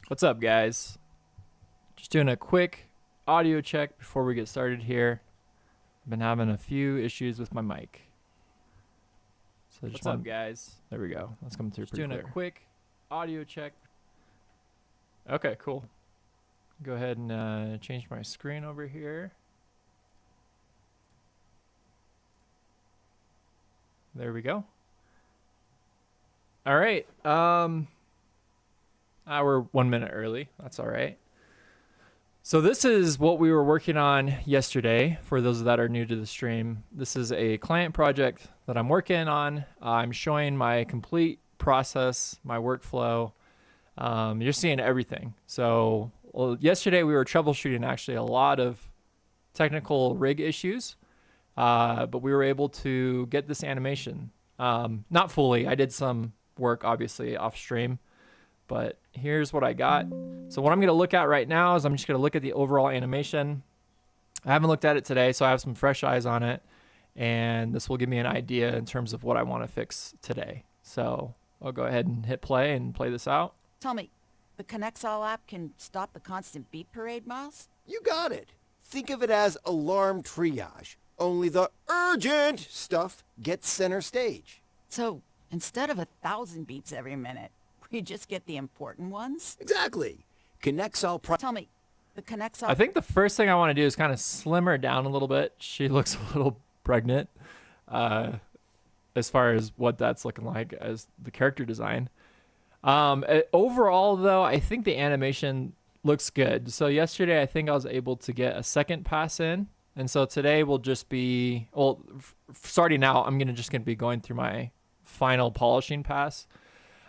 What's up, guys? Just doing a quick audio check before we get started here. I've been having a few issues with my mic. So What's up, guys? There we go. That's coming through Just pretty doing clear. a quick audio check. Okay, cool. Go ahead and change my screen over here. There we go. All right. We're 1 minute early. That's all right. So this is what we were working on yesterday. For those that are new to the stream, this is a client project that I'm working on. I'm showing my complete process, my workflow. You're seeing everything. So yesterday we were troubleshooting actually a lot of technical rig issues, but we were able to get this animation. Not fully. I did some work obviously off stream, but here's what I got. So what I'm going to look at right now is I'm just going to look at the overall animation. I haven't looked at it today, so I have some fresh eyes on it, and this will give me an idea in terms of what I want to fix today. So I'll go ahead and hit play and play this out. Tell me, the ConnectSol app can stop the constant beep parade, Miles? You got it. Think of it as alarm triage. Only the urgent stuff gets center stage. So instead of 1,000 beeps every minute, we just get the important ones? Exactly. ConnectSol Tell me, the ConnectSol... I think the first thing I want to do is kind of slim her down a little bit. She looks a little pregnant as far as what that's looking like as the character design. Overall, though, I think the animation looks good. So yesterday, I think I was able to get a second pass in. And so today will just be, well, starting out, I'm just going to be going through my final polishing pass.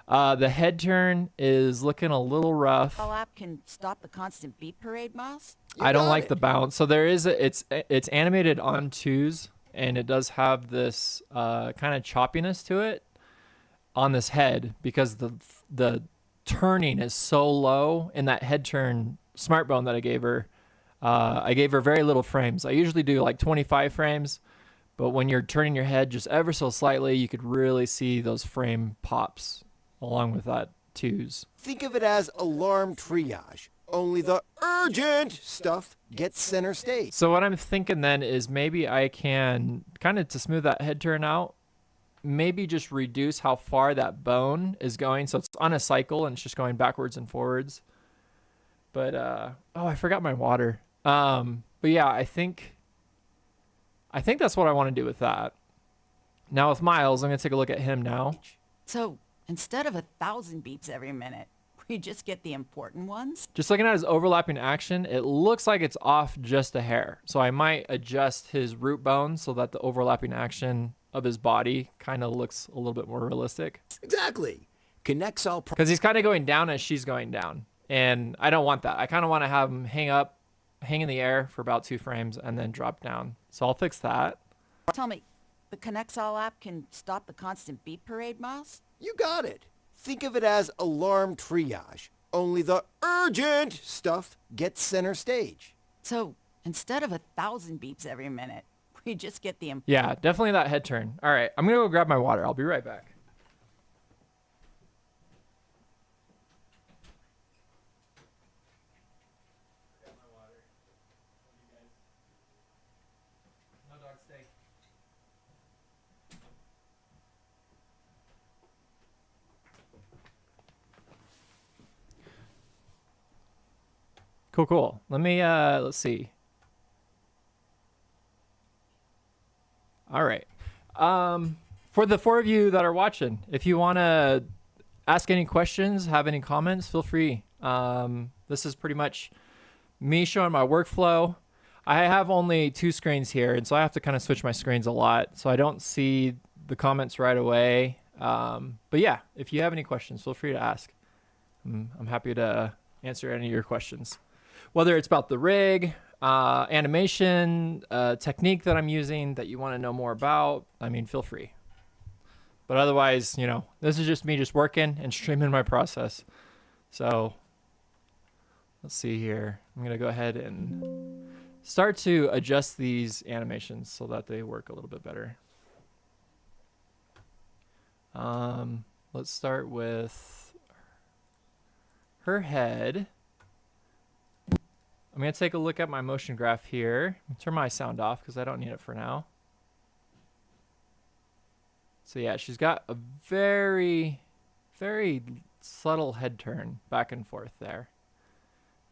The head turn is looking a little rough. The app can stop the constant beep parade, Miles? I don't like the bounce. So there is it's animated on twos, and it does have this kind of choppiness to it on this head because the turning is so low in that head turn smart bone that I gave her. I gave her very little frames. I usually do like 25 frames, but when you're turning your head just ever so slightly, you could really see those frame pops along with that twos. Think of it as alarm triage. Only the urgent stuff gets center stage. So what I'm thinking then is maybe I can kind of, to smooth that head turn out, maybe just reduce how far that bone is going. So it's on a cycle and it's just going backwards and forwards. But, oh, I forgot my water. But yeah, I think that's what I want to do with that. Now with Miles, I'm going to take a look at him now. So instead of 1,000 beeps every minute, we just get the important ones? Just looking at his overlapping action, it looks like it's off just a hair. So I might adjust his root bone so that the overlapping action of his body kind of looks a little bit more realistic. Exactly. ConnectSol... Because he's kind of going down as she's going down. And I don't want that. I kind of want to have him hang in the air for about 2 frames and then drop down. So I'll fix that. Tell me, the ConnectSol app can stop the constant beep parade, Miles? You got it. Think of it as alarm triage. Only the urgent stuff gets center stage. So instead of 1,000 beeps every minute, we just get the... Yeah, definitely that head turn. All right, I'm going to go grab my water. I'll be right back. Cool. Let me, let's see. All right. For the 4 of you that are watching, if you want to ask any questions, have any comments, feel free. This is pretty much me showing my workflow. I have only 2 screens here, and so I have to kind of switch my screens a lot, so I don't see the comments right away. But yeah, if you have any questions, feel free to ask. I'm happy to answer any of your questions. Whether it's about the rig, animation, technique that I'm using that you want to know more about, I mean, feel free. But otherwise, this is just me just working and streaming my process. So let's see here. I'm going to go ahead and start to adjust these animations so that they work a little bit better. Let's start with her head. I'm going to take a look at my motion graph here. Turn my sound off because I don't need it for now. So yeah, she's got a very, very subtle head turn back and forth there.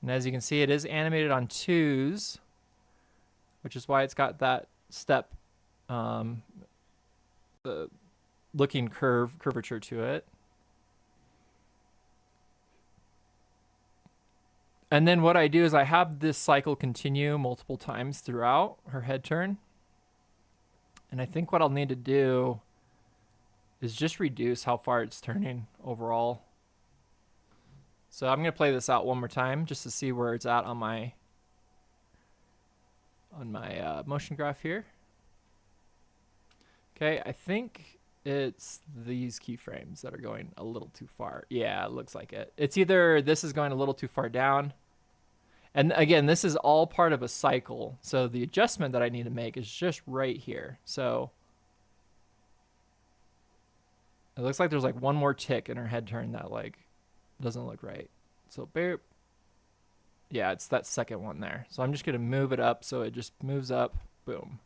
And as you can see, it is animated on 2s, which is why it's got that step looking curvature to it. And then what I do is I have this cycle continue multiple times throughout her head turn. And I think what I'll need to do is just reduce how far it's turning overall. So I'm going to play this out one more time just to see where it's at on my motion graph here. Okay, I think it's these keyframes that are going a little too far. Yeah, it looks like it. It's either this is going a little too far down. And again, this is all part of a cycle. So the adjustment that I need to make is just right here. So it looks like there's like one more tick in her head turn that like doesn't look right. So bear. Yeah, it's that second one there. So I'm just going to move it up so it just moves up. Boom.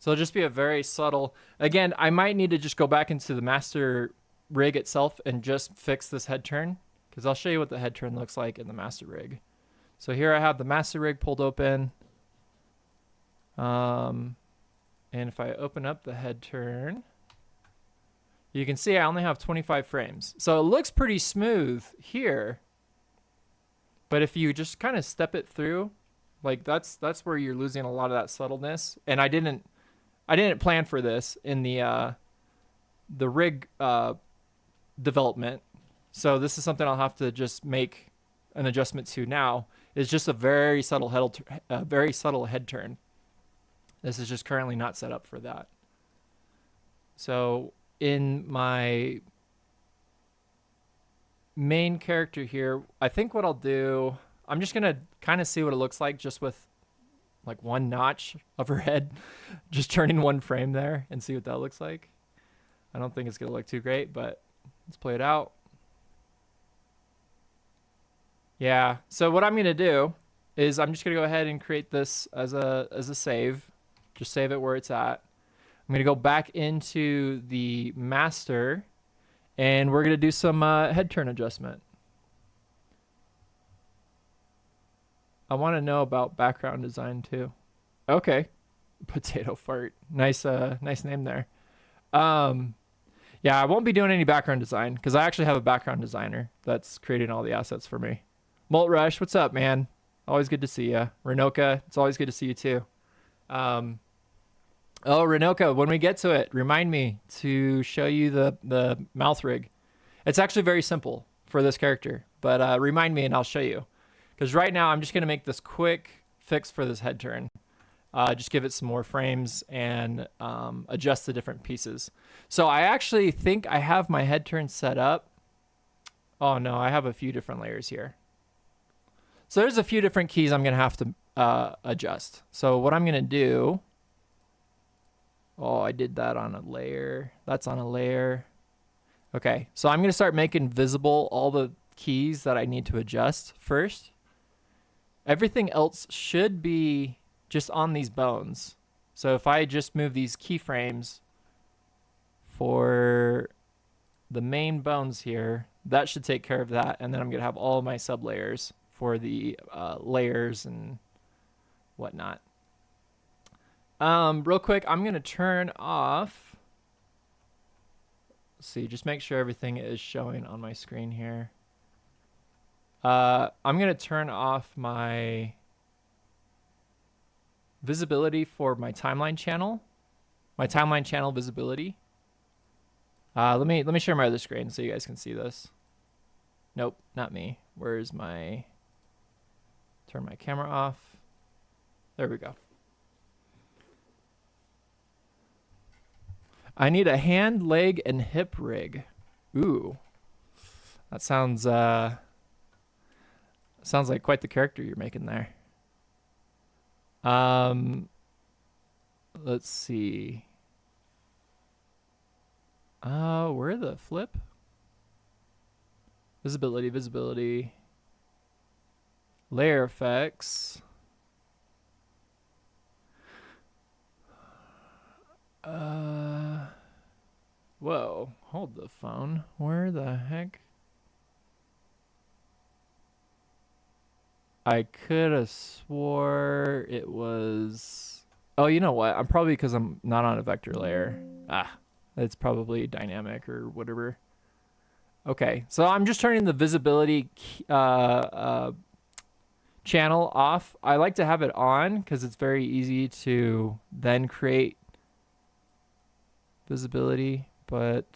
So it'll just be a very subtle. Again, I might need to just go back into the master rig itself and just fix this head turn, because I'll show you what the head turn looks like in the master rig. So here I have the master rig pulled open. And if I open up the head turn, you can see I only have 25 frames. So it looks pretty smooth here. But if you just kind of step it through, like that's where you're losing a lot of that subtleness. And I didn't plan for this in the rig development. So this is something I'll have to just make an adjustment to now. It's just a very subtle head turn. This is just currently not set up for that. So in my main character here, I think what I'll do, I'm just going to kind of see what it looks like just with like one notch of her head, just turning one frame there and see what that looks like. I don't think it's going to look too great, but let's play it out. Yeah, so what I'm going to do is I'm just going to go ahead and create this as a save. Just save it where it's at. I'm going to go back into the master, and we're going to do some head turn adjustment. I want to know about background design too. Okay. Potato fart. Nice name there. Yeah, I won't be doing any background design because I actually have a background designer that's creating all the assets for me. Molt Rush, what's up, man? Always good to see you. Renoka, it's always good to see you too. Oh, Renoka, when we get to it, remind me to show you the mouth rig. It's actually very simple for this character, but remind me and I'll show you. Because right now I'm just going to make this quick fix for this head turn. Just give it some more frames and adjust the different pieces. So I actually think I have my head turn set up. Oh no, I have a few different layers here. So there's a few different keys I'm going to have to adjust. So what I'm going to do... Oh, I did that on a layer. That's on a layer. Okay, so I'm going to start making visible all the keys that I need to adjust first. Everything else should be just on these bones. So if I just move these keyframes for the main bones here, that should take care of that. And then I'm going to have all my sub layers for the layers and whatnot. Real quick, I'm going to turn off. Let's see, just make sure everything is showing on my screen here. I'm going to turn off my visibility for my timeline channel. My timeline channel visibility. Let me share my other screen so you guys can see this. Nope, not me. Where's my... Turn my camera off. There we go. I need a hand, leg, and hip rig. Ooh. That sounds like quite the character you're making there. Let's see. Where the flip? Visibility, visibility. Layer effects. Whoa, hold the phone. Where the heck? I could have swore it was... Oh, you know what? I'm probably because I'm not on a vector layer. It's probably dynamic or whatever. Okay, so I'm just turning the visibility channel off. I like to have it on because it's very easy to then create visibility, but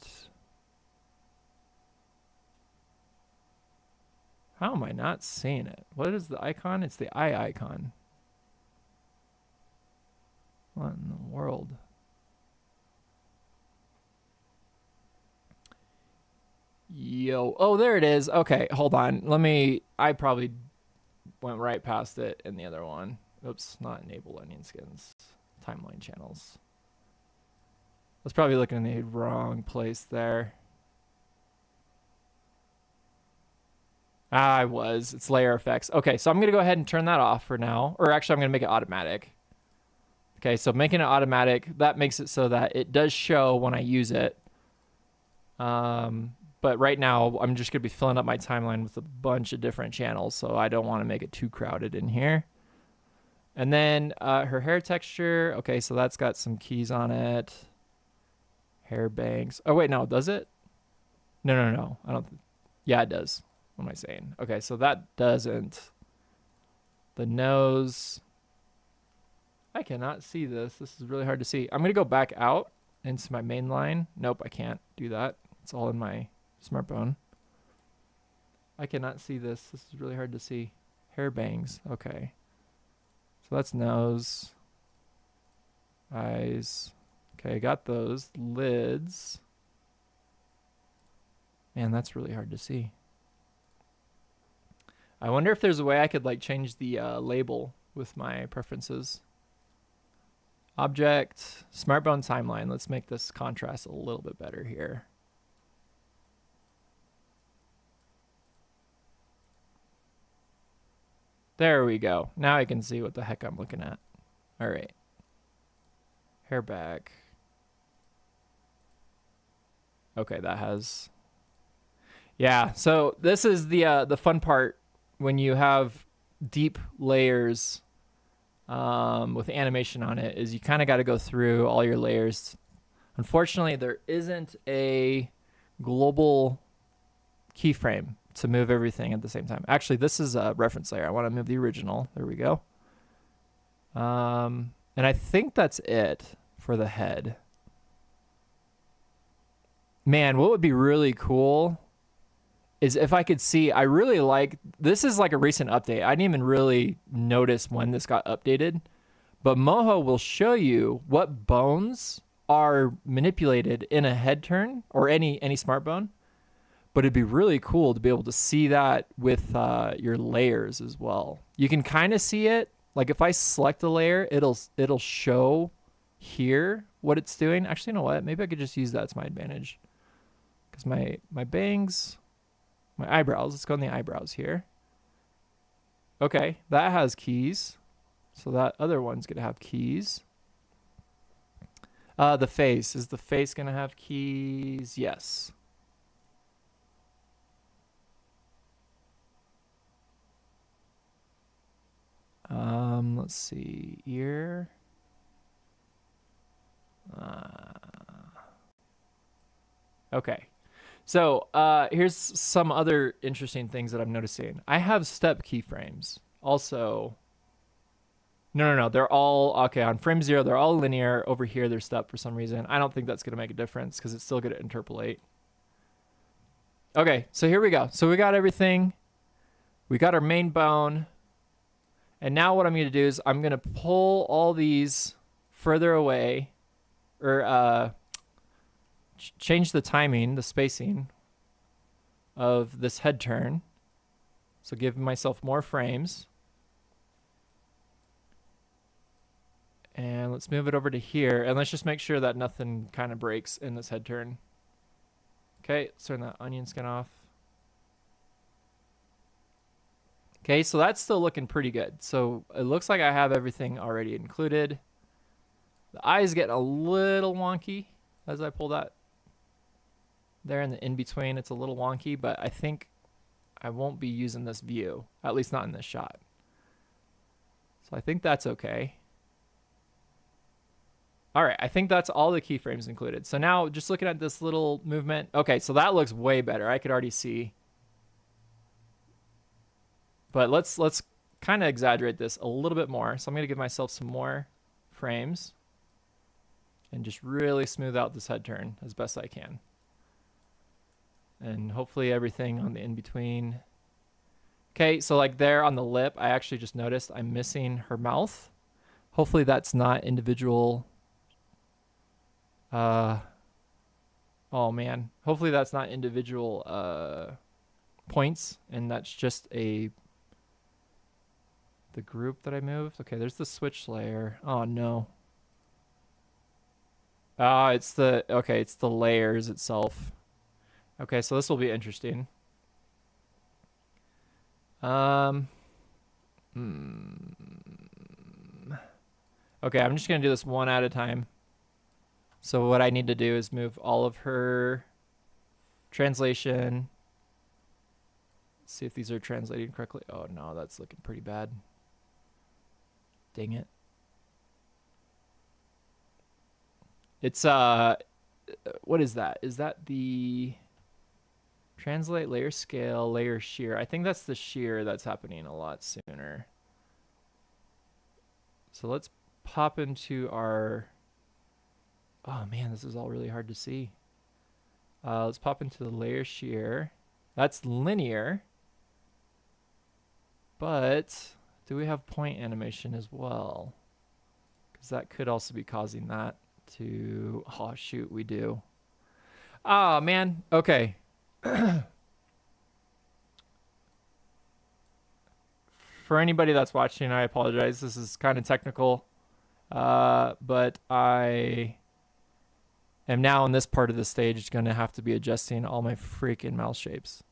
how am I not seeing it? What is the icon? It's the eye icon. What in the world? Yo, oh, there it is. Okay, hold on. I probably went right past it in the other one. Oops, not enable onion skins. Timeline channels. I was probably looking in the wrong place there. I was. It's layer effects. Okay, so I'm going to go ahead and turn that off for now. Or actually, I'm going to make it automatic. Okay, so making it automatic, that makes it so that it does show when I use it. But right now, I'm just going to be filling up my timeline with a bunch of different channels, so I don't want to make it too crowded in here. And then her hair texture. Okay, so that's got some keys on it. Hair bangs. Oh, wait, no, does it? No. I don't. Yeah, it does. What am I saying? Okay, so that doesn't. The nose. I cannot see this. This is really hard to see. I'm going to go back out into my main line. Nope, I can't do that. It's all in my smartphone. I cannot see this. This is really hard to see. Hair bangs. Okay. So that's nose. Eyes. Okay, got those. Lids. Man, that's really hard to see. I wonder if there's a way I could like change the label with my preferences. Object, smartphone timeline. Let's make this contrast a little bit better here. There we go. Now I can see what the heck I'm looking at. All right. Hair back. Okay, that has... Yeah, so this is the fun part when you have deep layers with animation on it, is you kind of got to go through all your layers. Unfortunately, there isn't a global keyframe to move everything at the same time. Actually, this is a reference layer. I want to move the original. There we go. And I think that's it for the head. Man, what would be really cool is if I could see, I really like, this is like a recent update. I didn't even really notice when this got updated, but Moho will show you what bones are manipulated in a head turn or any smart bone. But it'd be really cool to be able to see that with your layers as well. You can kind of see it. Like if I select a layer, it'll show here what it's doing. Actually, you know what? Maybe I could just use that to my advantage. Because my bangs, my eyebrows, let's go on the eyebrows here. Okay, that has keys. So that other one's going to have keys. The face. Is the face going to have keys? Yes. Let's see, ear. Okay. So, here's some other interesting things that I'm noticing. I have step keyframes. Also, no. They're all, okay, on frame 0, they're all linear. Over here, they're step for some reason. I don't think that's going to make a difference because it's still going to interpolate. Okay, so here we go. So we got everything. We got our main bone. And now what I'm going to do is I'm going to pull all these further away, or change the timing, the spacing of this head turn. So give myself more frames. And let's move it over to here. And let's just make sure that nothing kind of breaks in this head turn. Okay, let's turn that onion skin off. Okay, so that's still looking pretty good. So it looks like I have everything already included. The eyes get a little wonky as I pull that there in the in-between. It's a little wonky, but I think I won't be using this view, at least not in this shot. So I think that's okay. All right, I think that's all the keyframes included. So now just looking at this little movement. Okay, so that looks way better. I could already see. But let's kind of exaggerate this a little bit more. So I'm going to give myself some more frames and just really smooth out this head turn as best I can. And hopefully everything on the in-between. Okay, so like there on the lip, I actually just noticed I'm missing her mouth. Hopefully that's not individual. Oh man, hopefully that's not individual points, and that's just the group that I moved. Okay, there's the switch layer. Oh no. It's the layers itself. Okay, so this will be interesting. Okay, I'm just gonna do this one at a time. So what I need to do is move all of her translation. Let's see if these are translating correctly. Oh no, that's looking pretty bad. Dang it. It's what is that? Is that the translate, layer scale, layer shear? I think that's the shear that's happening a lot sooner. So let's pop into our, oh man, this is all really hard to see. Let's pop into the layer shear. That's linear. But do we have point animation as well? Because that could also be causing that to, oh shoot, we do. Oh man, okay. For anybody that's watching, I apologize. This is kind of technical. But I am now in this part of the stage going to have to be adjusting all my freaking mouse shapes.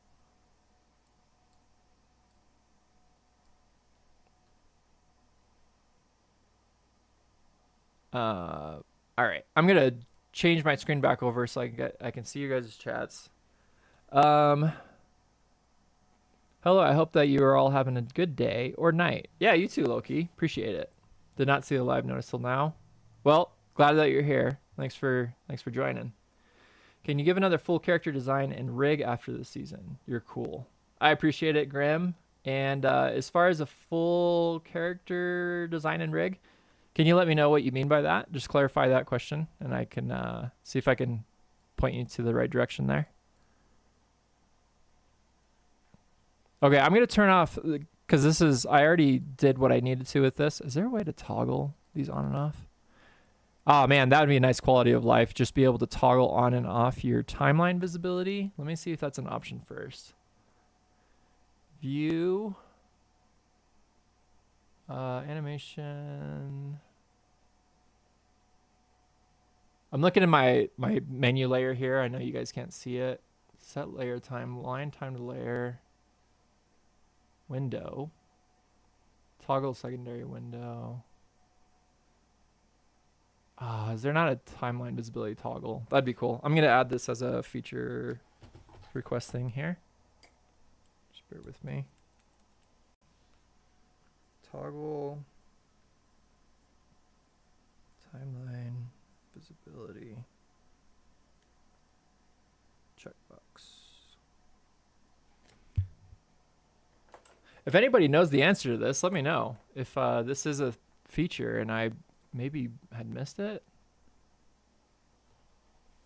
All right, I'm going to change my screen back over so I can see you guys' chats. Hello, I hope that you are all having a good day or night. Yeah, you too, Loki. Appreciate it. Did not see the live notice till now. Well, glad that you're here. Thanks for joining. Can you give another full character design and rig after the season? You're cool. I appreciate it, Graham. And as far as a full character design and rig, can you let me know what you mean by that? Just clarify that question, and I can see if I can point you to the right direction there. Okay, I'm going to turn off, because I already did what I needed to with this. Is there a way to toggle these on and off? Oh man, that would be a nice quality of life. Just be able to toggle on and off your timeline visibility. Let me see if that's an option first. View. Animation. I'm looking at my menu layer here. I know you guys can't see it. Set layer timeline, time to layer. Window. Toggle secondary window. Is there not a timeline visibility toggle? That'd be cool. I'm going to add this as a feature request thing here. Just bear with me. Toggle timeline visibility checkbox. If anybody knows the answer to this, let me know. If this is a feature and I maybe had missed it.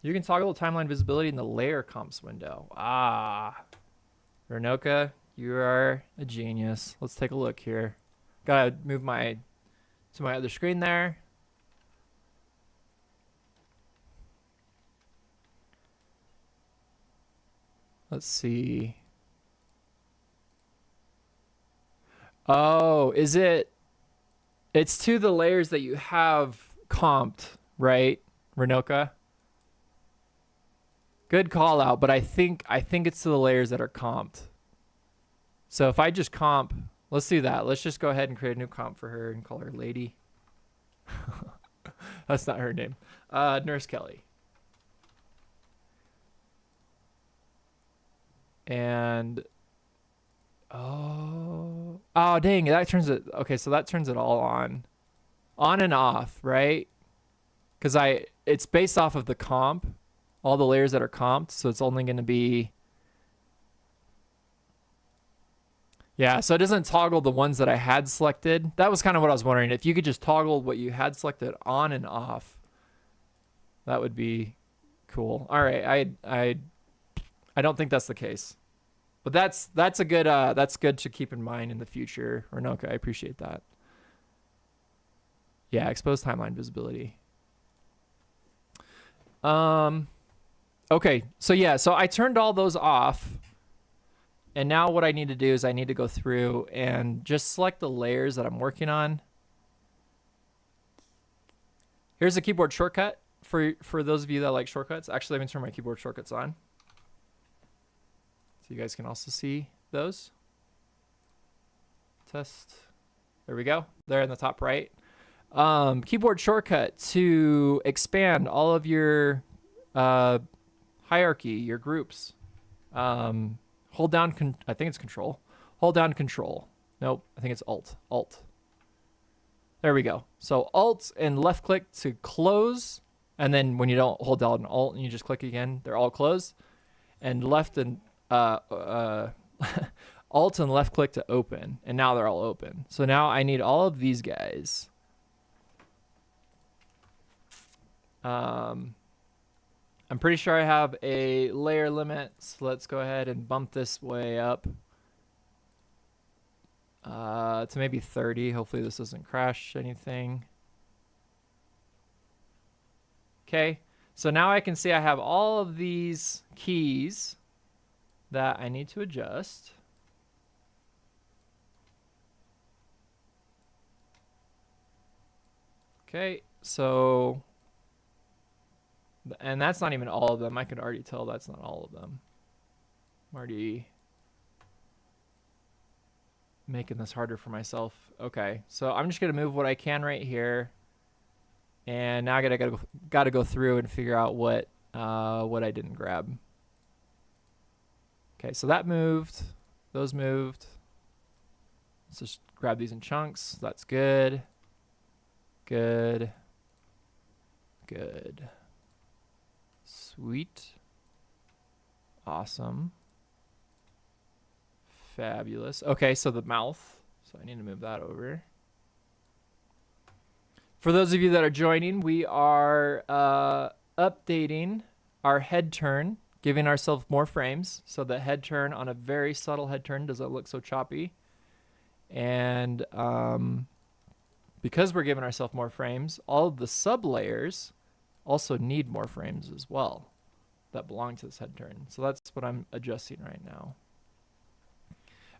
You can toggle the timeline visibility in the layer comps window. Renoka, you are a genius. Let's take a look here. Gotta move to my other screen there. Let's see. Oh, is it? It's to the layers that you have comped, right, Renoka? Good call out, but I think it's to the layers that are comped. So if I just comp Let's do that. Let's just go ahead and create a new comp for her and call her Lady. That's not her name. Nurse Kelly. And oh dang, that turns it. Okay, so that turns it all on and off, right? Because it's based off of the comp, all the layers that are comped, so it's only going to be, yeah, so it doesn't toggle the ones that I had selected. That was kind of what I was wondering. If you could just toggle what you had selected on and off, that would be cool. All right, I don't think that's the case, but that's a good that's good to keep in mind in the future. Renoka, I appreciate that. Yeah, expose timeline visibility. Okay, so yeah, so I turned all those off. And now what I need to do is I need to go through and just select the layers that I'm working on. Here's a keyboard shortcut for those of you that like shortcuts. Actually, let me turn my keyboard shortcuts on, so you guys can also see those. Test. There we go. There in the top right. Keyboard shortcut to expand all of your hierarchy, your groups. Hold down, I think it's control. Hold down control. Nope, I think it's alt. Alt. There we go. So alt and left click to close. And then when you don't hold down alt and you just click again, they're all closed. And left and alt and left click to open. And now they're all open. So now I need all of these guys. I'm pretty sure I have a layer limit, so let's go ahead and bump this way up to maybe 30. Hopefully this doesn't crash anything. Okay, so now I can see I have all of these keys that I need to adjust. Okay, so... and that's not even all of them. I could already tell that's not all of them. I'm already making this harder for myself. Okay, so I'm just gonna move what I can right here, and now I gotta go through and figure out what I didn't grab. Okay, so that moved. Those moved. Let's just grab these in chunks. That's good. Good. Good. Sweet. Awesome. Fabulous. Okay, so the mouth. So I need to move that over. For those of you that are joining, we are updating our head turn, giving ourselves more frames. So the head turn on a very subtle head turn doesn't look so choppy. And because we're giving ourselves more frames, all of the sub layers also need more frames as well that belong to this head turn. So that's what I'm adjusting right now.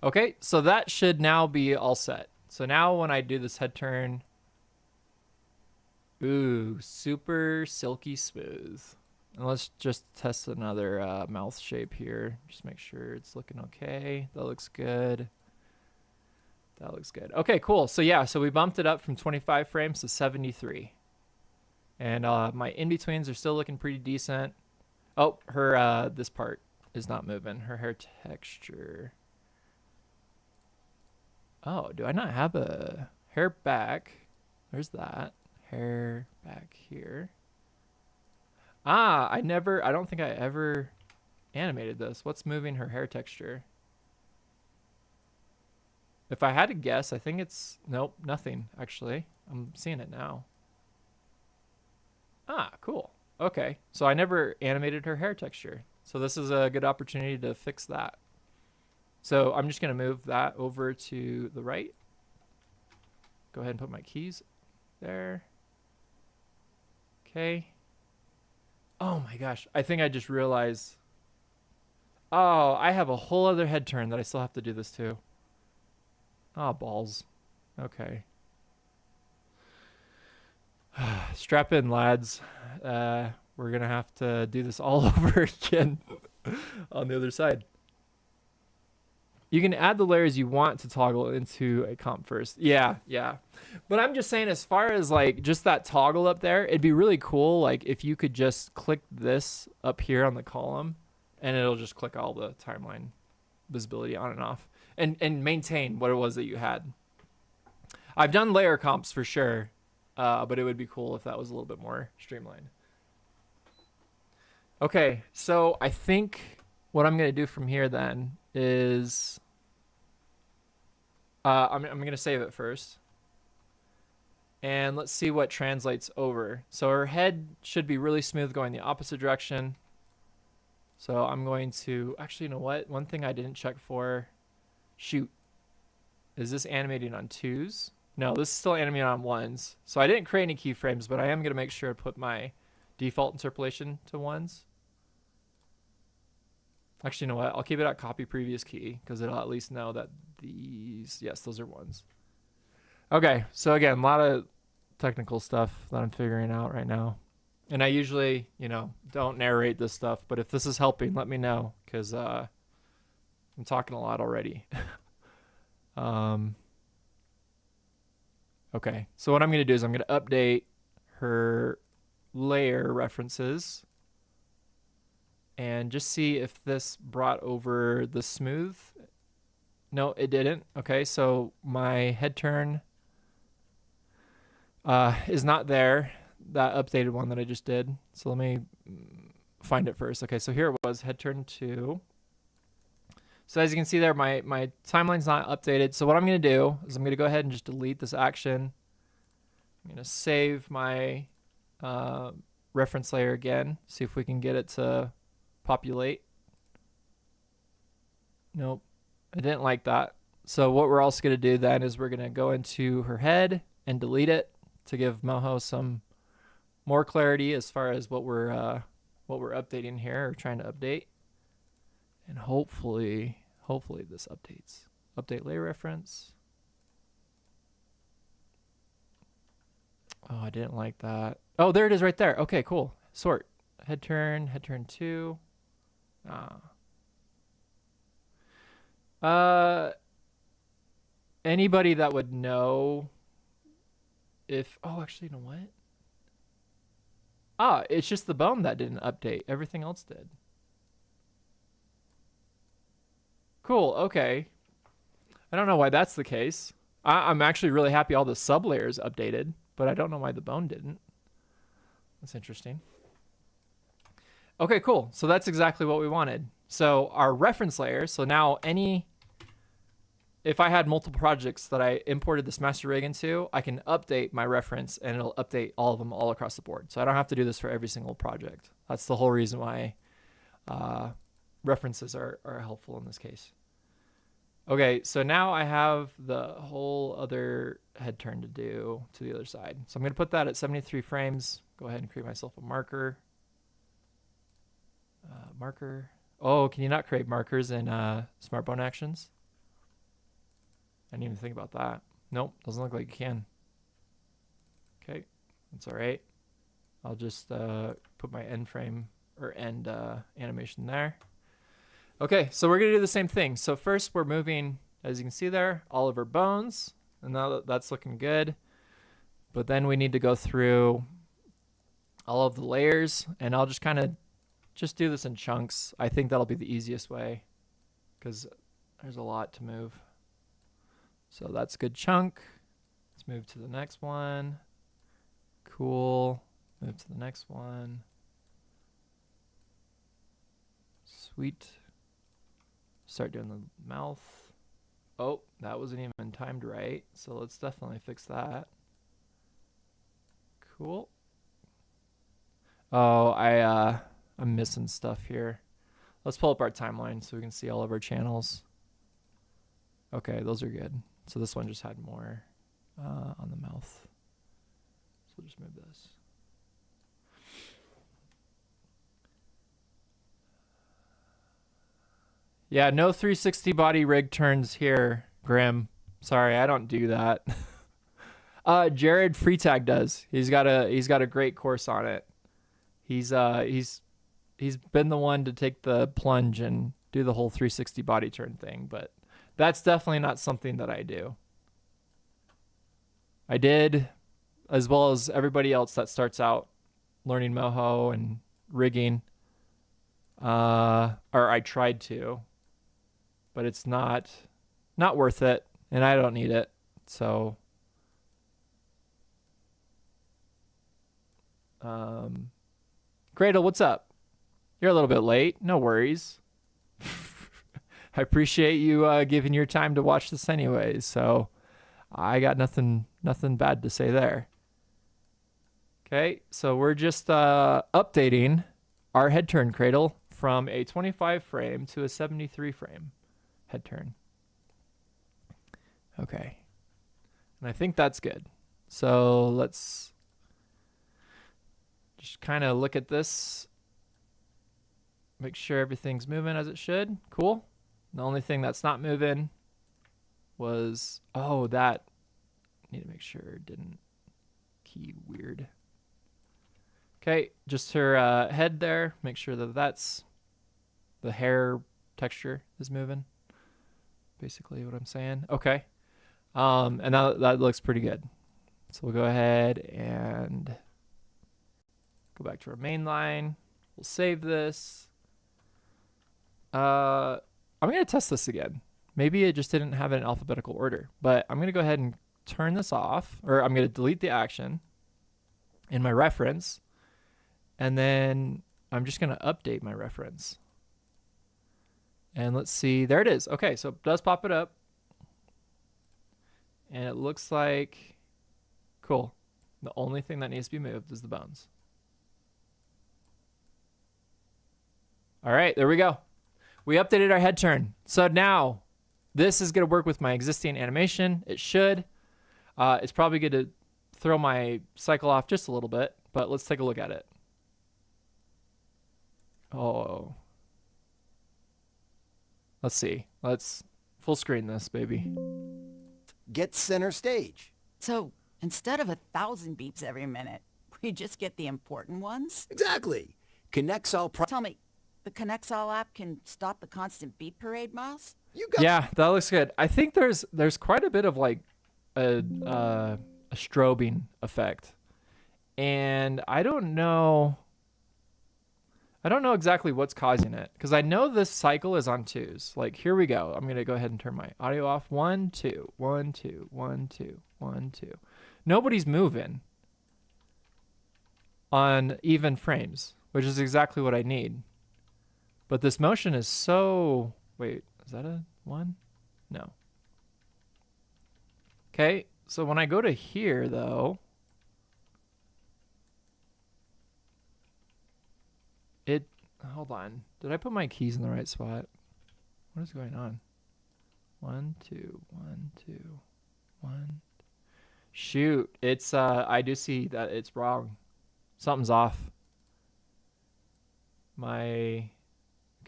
Okay, so that should now be all set. So now when I do this head turn, ooh, super silky smooth. And let's just test another mouth shape here. Just make sure it's looking okay. That looks good. That looks good. Okay, cool. So yeah, so we bumped it up from 25 frames to 73. And my in-betweens are still looking pretty decent. Oh, her this part is not moving. Her hair texture. Oh, do I not have a hair back? There's that. Hair back here. I don't think I ever animated this. What's moving her hair texture? If I had to guess, I think it's, nope, nothing, actually. I'm seeing it now. Ah, cool. Okay, so I never animated her hair texture. So this is a good opportunity to fix that. So I'm just gonna move that over to the right. Go ahead and put my keys there. Okay. Oh my gosh, I think I just realized. Oh, I have a whole other head turn that I still have to do this to. Oh, balls. Okay. Strap in, lads. We're gonna have to do this all over again on the other side. You can add the layers you want to toggle into a comp first. Yeah, yeah. But I'm just saying, as far as like just that toggle up there, it'd be really cool like if you could just click this up here on the column and it'll just click all the timeline visibility on and off and maintain what it was that you had. I've done layer comps for sure, but it would be cool if that was a little bit more streamlined. Okay, so I think what I'm going to do from here then is I'm going to save it first. And let's see what translates over. So her head should be really smooth going the opposite direction. So I'm going to, actually, you know what? One thing I didn't check for, shoot. Is this animating on 2s? No, this is still animating on 1s. So I didn't create any keyframes, but I am going to make sure to put my default interpolation to 1s. Actually, you know what? I'll keep it at copy previous key because it'll at least know that these, yes, those are 1s. Okay, so again, a lot of technical stuff that I'm figuring out right now. And I usually, you know, don't narrate this stuff, but if this is helping, let me know because I'm talking a lot already. Okay, so what I'm going to do is I'm going to update her layer references and just see if this brought over the smooth. No, it didn't. Okay, so my head turn is not there, that updated one that I just did. So let me find it first. Okay, so here it was, head turn 2. So as you can see there, my timeline's not updated. So what I'm going to do is I'm going to go ahead and just delete this action. I'm going to save my reference layer again, see if we can get it to populate. Nope, I didn't like that. So what we're also going to do then is we're going to go into her head and delete it to give Moho some more clarity as far as what we're updating here or trying to update. And hopefully this updates. Update layer reference. Oh, I didn't like that. Oh, there it is right there. Okay, cool. Sort. Head turn 2. Anybody that would know if, oh, actually, you know what? Ah, it's just the bone that didn't update. Everything else did. Cool, okay. I don't know why that's the case. I'm actually really happy all the sub layers updated, but I don't know why the bone didn't. That's interesting. Okay, cool. So that's exactly what we wanted. So our reference layer, so now if I had multiple projects that I imported this master rig into, I can update my reference and it'll update all of them all across the board. So I don't have to do this for every single project. That's the whole reason why references are helpful in this case. Okay, so now I have the whole other head turn to do to the other side. So I'm going to put that at 73 frames. Go ahead and create myself a marker. Marker. Oh, can you not create markers in Smart Bone Actions? I didn't even think about that. Nope, doesn't look like you can. Okay, that's all right. I'll just put my end frame or end animation there. Okay, so we're gonna do the same thing. So first we're moving, as you can see there, all of our bones, and now that's looking good. But then we need to go through all of the layers, and I'll just kind of just do this in chunks. I think that'll be the easiest way because there's a lot to move. So that's a good chunk. Let's move to the next one. Cool. Move to the next one. Sweet. Start doing the mouth. Oh, that wasn't even timed right. So let's definitely fix that. Cool. Oh, I'm missing stuff here. Let's pull up our timeline so we can see all of our channels. Okay, those are good. So this one just had more on the mouth. So we'll just move this. Yeah, no 360 body rig turns here, Grim. Sorry, I don't do that. Jared Freetag does. He's got a great course on it. He's been the one to take the plunge and do the whole 360 body turn thing, but That's definitely not something that I do. I did, as well as everybody else that starts out learning Moho and rigging, or I tried to, but it's not worth it, and I don't need it. So, Cradle, what's up? You're a little bit late. No worries. I appreciate you giving your time to watch this anyways. So I got nothing bad to say there. Okay, so we're just updating our head turn cradle from a 25 frame to a 73 frame head turn. Okay, and I think that's good. So let's just kind of look at this. Make sure everything's moving as it should. Cool. The only thing that's not moving was, oh, that. Need to make sure it didn't key weird. Okay, just her head there. Make sure that that's the hair texture is moving. Basically what I'm saying. Okay. And now that looks pretty good. So we'll go ahead and go back to our main line. We'll save this. I'm going to test this again. Maybe it just didn't have it in alphabetical order, but I'm going to go ahead and turn this off, or I'm going to delete the action in my reference, and then I'm just going to update my reference. And let's see, there it is. Okay, so it does pop it up, and it looks like, cool. The only thing that needs to be moved is the bones. All right, there we go. We updated our head turn. So now this is going to work with my existing animation. It should. It's probably going to throw my cycle off just a little bit, but let's take a look at it. Oh. Let's see. Let's full screen this, baby. Get center stage. So instead of 1,000 beeps every minute, we just get the important ones? Exactly. Connects all. Tell me, the Connects All app can stop the constant beep parade, Miles? You got. Yeah, that looks good. I think there's quite a bit of like a strobing effect, and I don't know exactly what's causing it, because I know this cycle is on twos. Like, here we go. I'm gonna go ahead and turn my audio off. 1 2 1 2 1 2 1 2. Nobody's moving on even frames, which is exactly what I need. But this motion is so... Wait, is that a 1? No. Okay, so when I go to here, though, it... Hold on. Did I put my keys in the right spot? What is going on? 1 2 1 2 1. Shoot, it's... I do see that it's wrong. Something's off. My...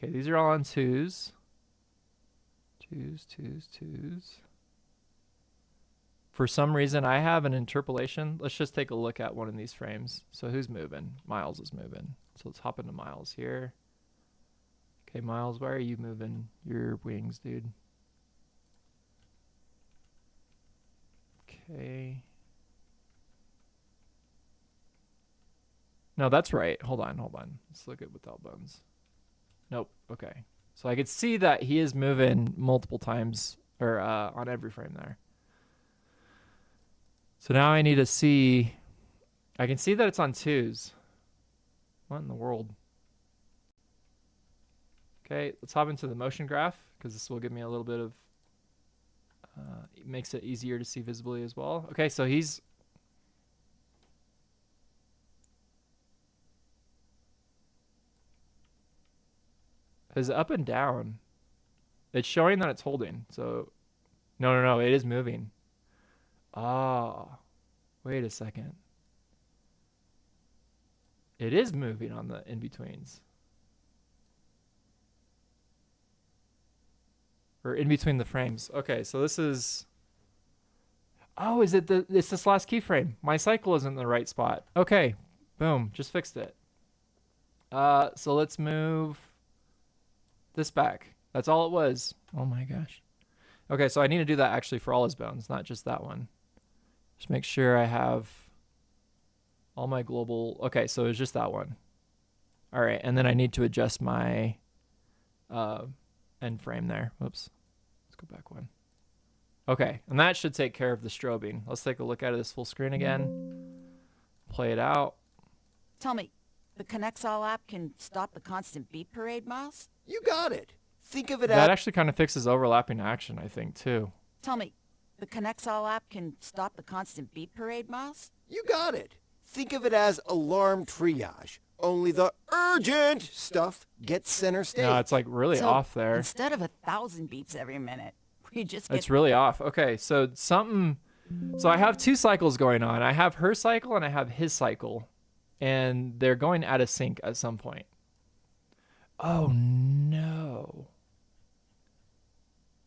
Okay, these are all on twos. Twos. For some reason, I have an interpolation. Let's just take a look at one of these frames. So who's moving? Miles is moving. So let's hop into Miles here. Okay, Miles, why are you moving your wings, dude? Okay. No, that's right. Hold on. Let's look at without bones. Nope. Okay. So I could see that he is moving multiple times, or on every frame there. So now I need to see. I can see that it's on twos. What in the world? Okay, let's hop into the motion graph, because this will give me a little bit of. It makes it easier to see visibly as well. Okay, so he's. Is up and down. It's showing that it's holding. So, no, it is moving. Ah, wait a second. It is moving on the in-betweens. Or in between the frames. Okay, so this is... Oh, it's this last keyframe. My cycle isn't in the right spot. Okay, boom, just fixed it. So let's move this back. That's all it was. Oh my gosh. Okay, so I need to do that actually for all his bones, not just that one. Just make sure I have all my global. Okay, so it's just that one. All right, and then I need to adjust my end frame there. Whoops. Let's go back one. Okay, and that should take care of the strobing. Let's take a look at this full screen again. Play it out. Tell me, the ConnectAll app can stop the constant beat parade, Miles? You got it. Think of it That as... actually kind of fixes overlapping action, I think, too. Tell me, the ConnectAll app can stop the constant beat parade, Miles? You got it. Think of it as alarm triage. Only the urgent stuff gets center stage. No, it's like really So, off there. Instead of 1,000 beeps every minute, we just get... It's really off. Okay, so something... So I have two cycles going on. I have her cycle and I have his cycle. And they're going out of sync at some point. Oh, no.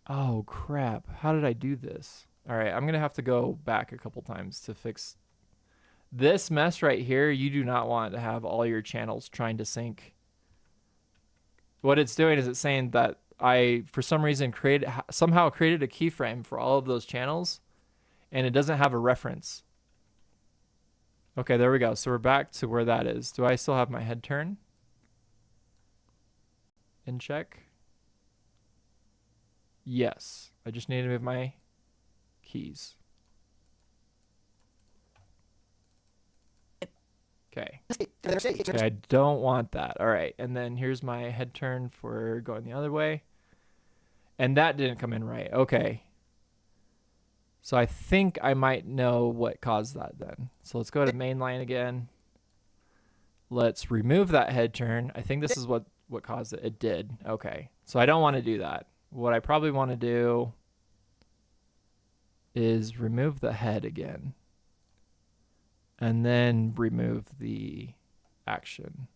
Oh, crap. How did I do this? All right, I'm going to have to go back a couple times to fix this mess right here. You do not want to have all your channels trying to sync. What it's doing is it's saying that I, for some reason, somehow created a keyframe for all of those channels, and it doesn't have a reference. Okay, there we go. So we're back to where that is. Do I still have my head turn? In check. Yes. I just need to move my keys. Okay. Okay, I don't want that. All right. And then here's my head turn for going the other way. And that didn't come in right. Okay. So I think I might know what caused that then. So let's go to mainline again. Let's remove that head turn. I think this is what caused it. It did. Okay. So I don't want to do that. What I probably want to do is remove the head again. And then remove the action.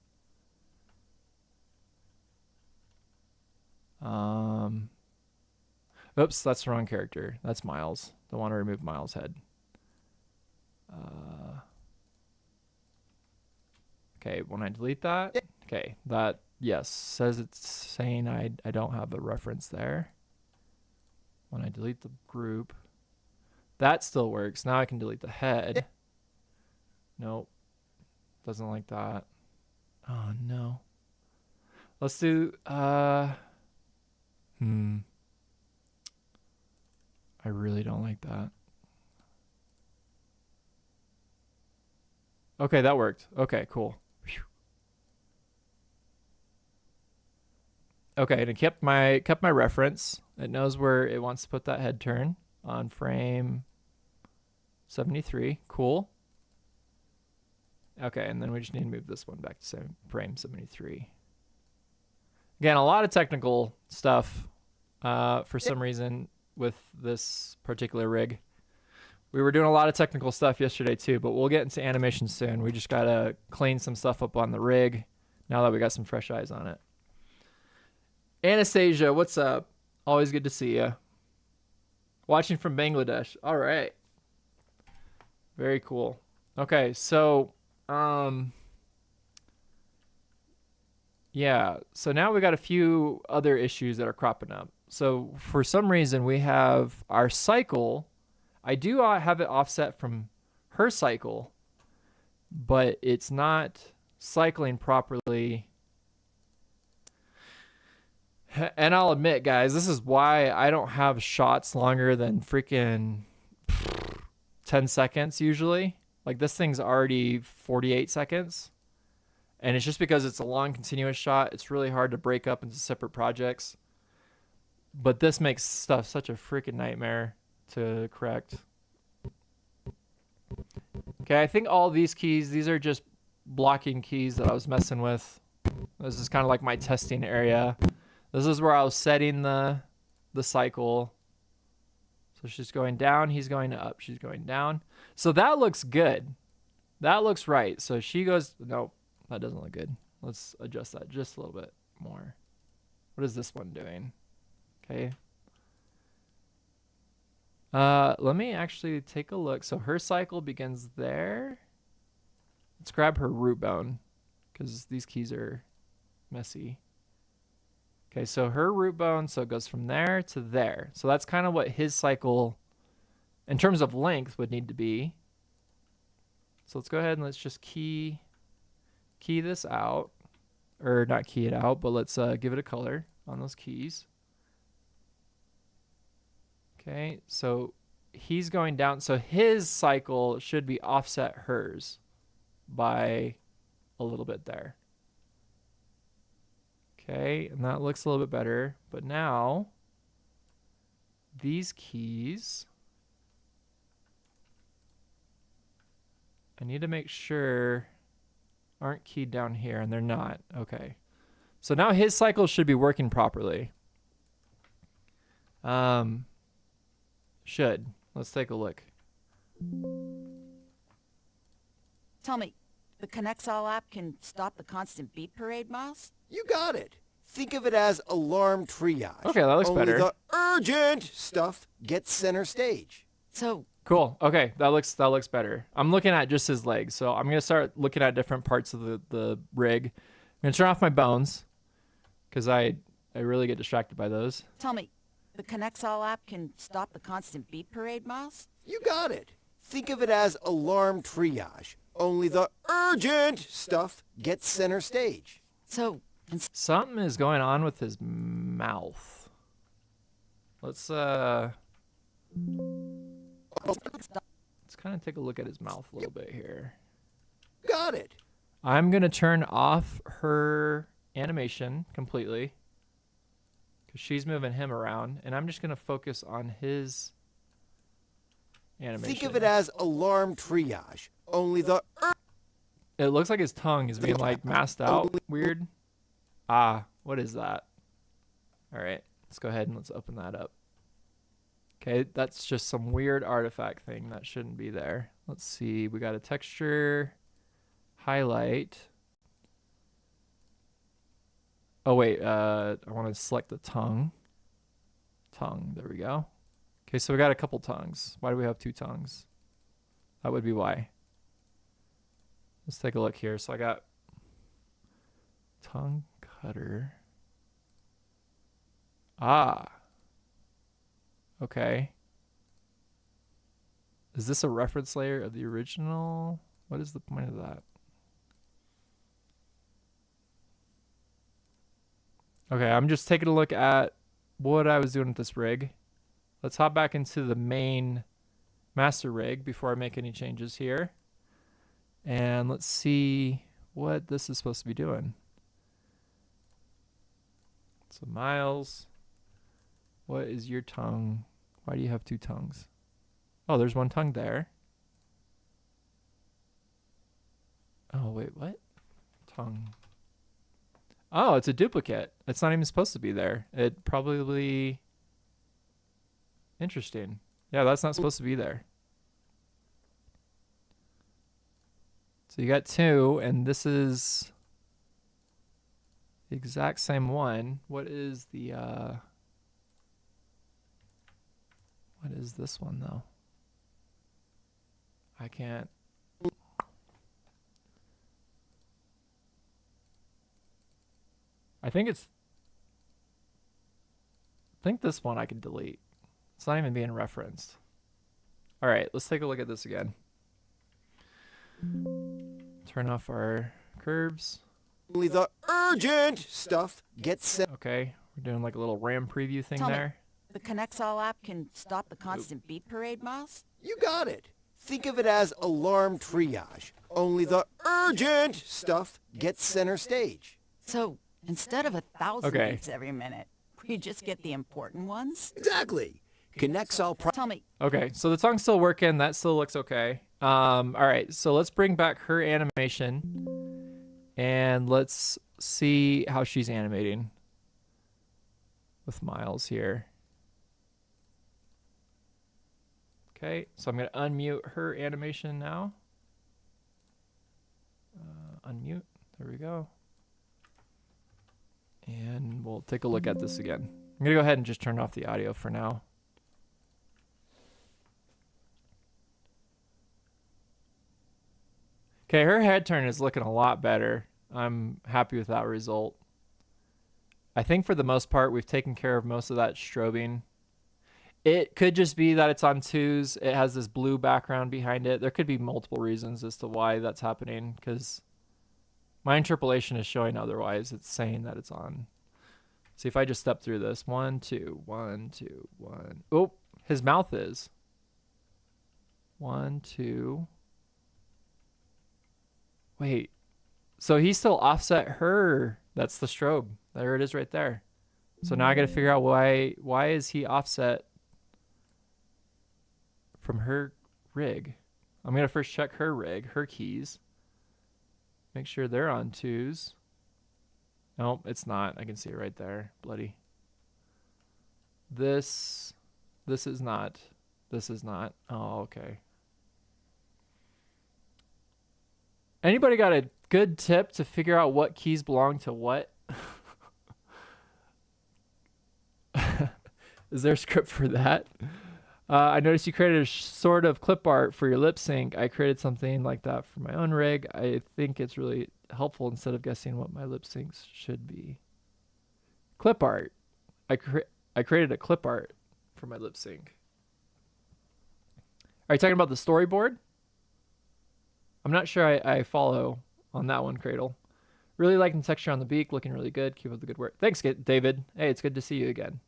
Oops, that's the wrong character. That's Miles. Don't want to remove Miles' head. Okay, when I delete that, okay, that, yes, says it's saying I don't have a reference there. When I delete the group, that still works. Now I can delete the head. Nope, doesn't like that. Oh, no. Let's do, I really don't like that. Okay, that worked. Okay, cool. Whew. Okay, and it kept my reference. It knows where it wants to put that head turn on frame 73. Cool. Okay, and then we just need to move this one back to frame 73. Again, a lot of technical stuff for some reason with this particular rig. We were doing a lot of technical stuff yesterday too, but we'll get into animation soon. We just got to clean some stuff up on the rig now that we got some fresh eyes on it. Anastasia, what's up? Always good to see you. Watching from Bangladesh. All right. Very cool. Okay, so yeah, so now we got a few other issues that are cropping up. So for some reason we have our cycle. I do have it offset from her cycle, but it's not cycling properly. And I'll admit, guys, this is why I don't have shots longer than freaking 10 seconds usually. Like this thing's already 48 seconds. And it's just because it's a long continuous shot. It's really hard to break up into separate projects. But this makes stuff such a freaking nightmare to correct. Okay, I think all these keys, these are just blocking keys that I was messing with. This is kind of like my testing area. This is where I was setting the cycle. So she's going down, he's going up, she's going down. So that looks good. That looks right. So she goes, nope, that doesn't look good. Let's adjust that just a little bit more. What is this one doing? Okay. Let me actually take a look. So her cycle begins there. Let's grab her root bone because these keys are messy. Okay, so her root bone, so it goes from there to there. So that's kind of what his cycle, in terms of length, would need to be. So let's go ahead and let's just key this out. Or not key it out, but let's give it a color on those keys. Okay, so he's going down. So his cycle should be offset hers by a little bit there. Okay, and that looks a little bit better. But now, these keys, I need to make sure aren't keyed down here, and they're not. Okay. So now his cycle should be working properly. Should. Let's take a look. Tell me, the Connexall app can stop the constant beep parade, Miles? You got it. Think of it as alarm triage. Okay, that looks Only better. the urgent stuff gets center stage. So, Cool. Okay, that looks better. I'm looking at just his legs, so I'm gonna start looking at different parts of the rig. I'm gonna turn off my bones because I really get distracted by those. tell me, the Connexall app can stop the constant beep parade, Miles? You got it. Think of it as alarm triage. Only the urgent stuff gets center stage. So, Something is going on with his mouth. Let's kind of take a look at his mouth a little bit here. Got it. I'm gonna turn off her animation completely because she's moving him around, and I'm just gonna focus on his animation. Think of it as alarm triage. Only the It looks like his tongue is being like masked out. Weird. What is that? All right, let's go ahead and let's open that up. Okay, that's just some weird artifact thing that shouldn't be there. Let's see. We got a texture highlight. Oh wait, I want to select the tongue. Tongue, there we go. Okay, so we got a couple tongues. Why do we have two tongues? That would be why. Let's take a look here. So I got tongue cutter. Okay. Is this a reference layer of the original? What is the point of that? Okay, I'm just taking a look at what I was doing with this rig. Let's hop back into the main master rig before I make any changes here. And let's see what this is supposed to be doing. So Miles, what is your tongue? Why do you have two tongues? Oh, there's one tongue there. Oh, wait, what? Tongue. Oh, it's a duplicate. It's not even supposed to be there. It probably... Interesting. Yeah, that's not supposed to be there. So you got two, and this is the exact same one. What is the... What is this one, though? I can't... I think this one I can delete. It's not even being referenced. All right, let's take a look at this again. Turn off our curves. only the urgent stuff gets center. Okay, we're doing like a little RAM preview thing Tell me. there. the Connexall app can stop the constant beep parade, Miles? You got it. Think of it as alarm triage. Only the urgent stuff gets center stage. So, instead of 1,000 Okay. beeps every minute, we just get the important ones? Exactly. Connects all Tell me, Okay, so the tongue's still working. That still looks okay. All right, so let's bring back her animation, and let's see how she's animating with Miles here. Okay, so I'm going to unmute her animation now. Unmute. There we go. And we'll take a look at this again. I'm going to go ahead and just turn off the audio for now. Okay, her head turn is looking a lot better. I'm happy with that result. I think for the most part, we've taken care of most of that strobing. It could just be that it's on 2s. It has this blue background behind it. There could be multiple reasons as to why that's happening, because my interpolation is showing otherwise. It's saying that it's on. See if I just step through this. 1, 2, 1, 2, 1. Oh, his mouth is. 1, 2. Wait. So he still offset her. That's the strobe. There it is right there. So now I got to figure out why is he offset from her rig. I'm going to first check her rig, her keys. Make sure they're on 2s. Nope, it's not. I can see it right there. Bloody. This is not. This is not. Oh, okay. Anybody got a good tip to figure out what keys belong to what? Is there a script for that? I noticed you created a sort of clip art for your lip sync. I created something like that for my own rig. I think it's really helpful instead of guessing what my lip syncs should be. Clip art. I created a clip art for my lip sync. Are you talking about the storyboard? I'm not sure I follow on that one, Cradle. Really liking the texture on the beak. Looking really good. Keep up the good work. Thanks, David. Hey, it's good to see you again.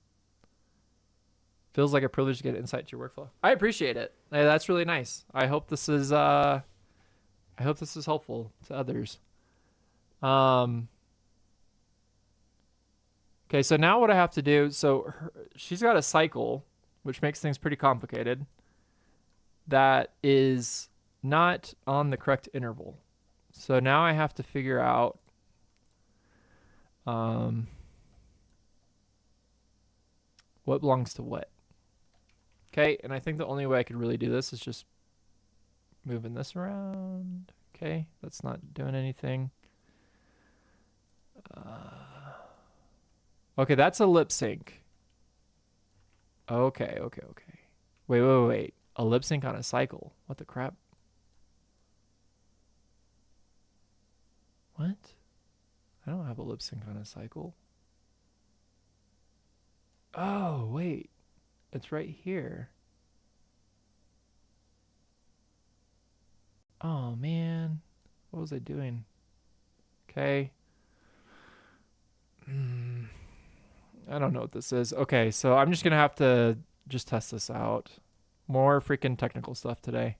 Feels like a privilege to get insight to your workflow. I appreciate it. Hey, that's really nice. I hope this is helpful to others. Okay, so now what I have to do, she's got a cycle, which makes things pretty complicated, that is not on the correct interval. So now I have to figure out what belongs to what. Okay, and I think the only way I could really do this is just moving this around. Okay, that's not doing anything. Okay, that's a lip sync. Okay. Wait. A lip sync on a cycle. What the crap? What? I don't have a lip sync on a cycle. Oh, wait. It's right here. Oh, man. What was I doing? Okay. I don't know what this is. Okay, so I'm just going to have to just test this out. More freaking technical stuff today.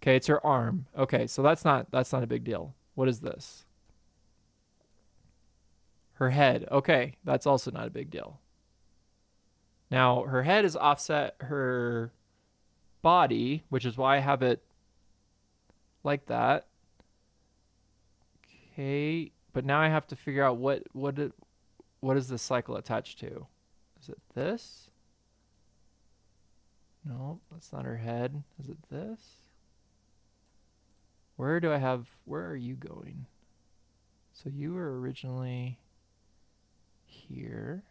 Okay, it's her arm. Okay, so that's not a big deal. What is this? Her head. Okay, that's also not a big deal. Now, her head is offset her body, which is why I have it like that. Okay, but now I have to figure out what is this cycle attached to? Is it this? No, that's not her head. Is it this? Where are you going? So you were originally here.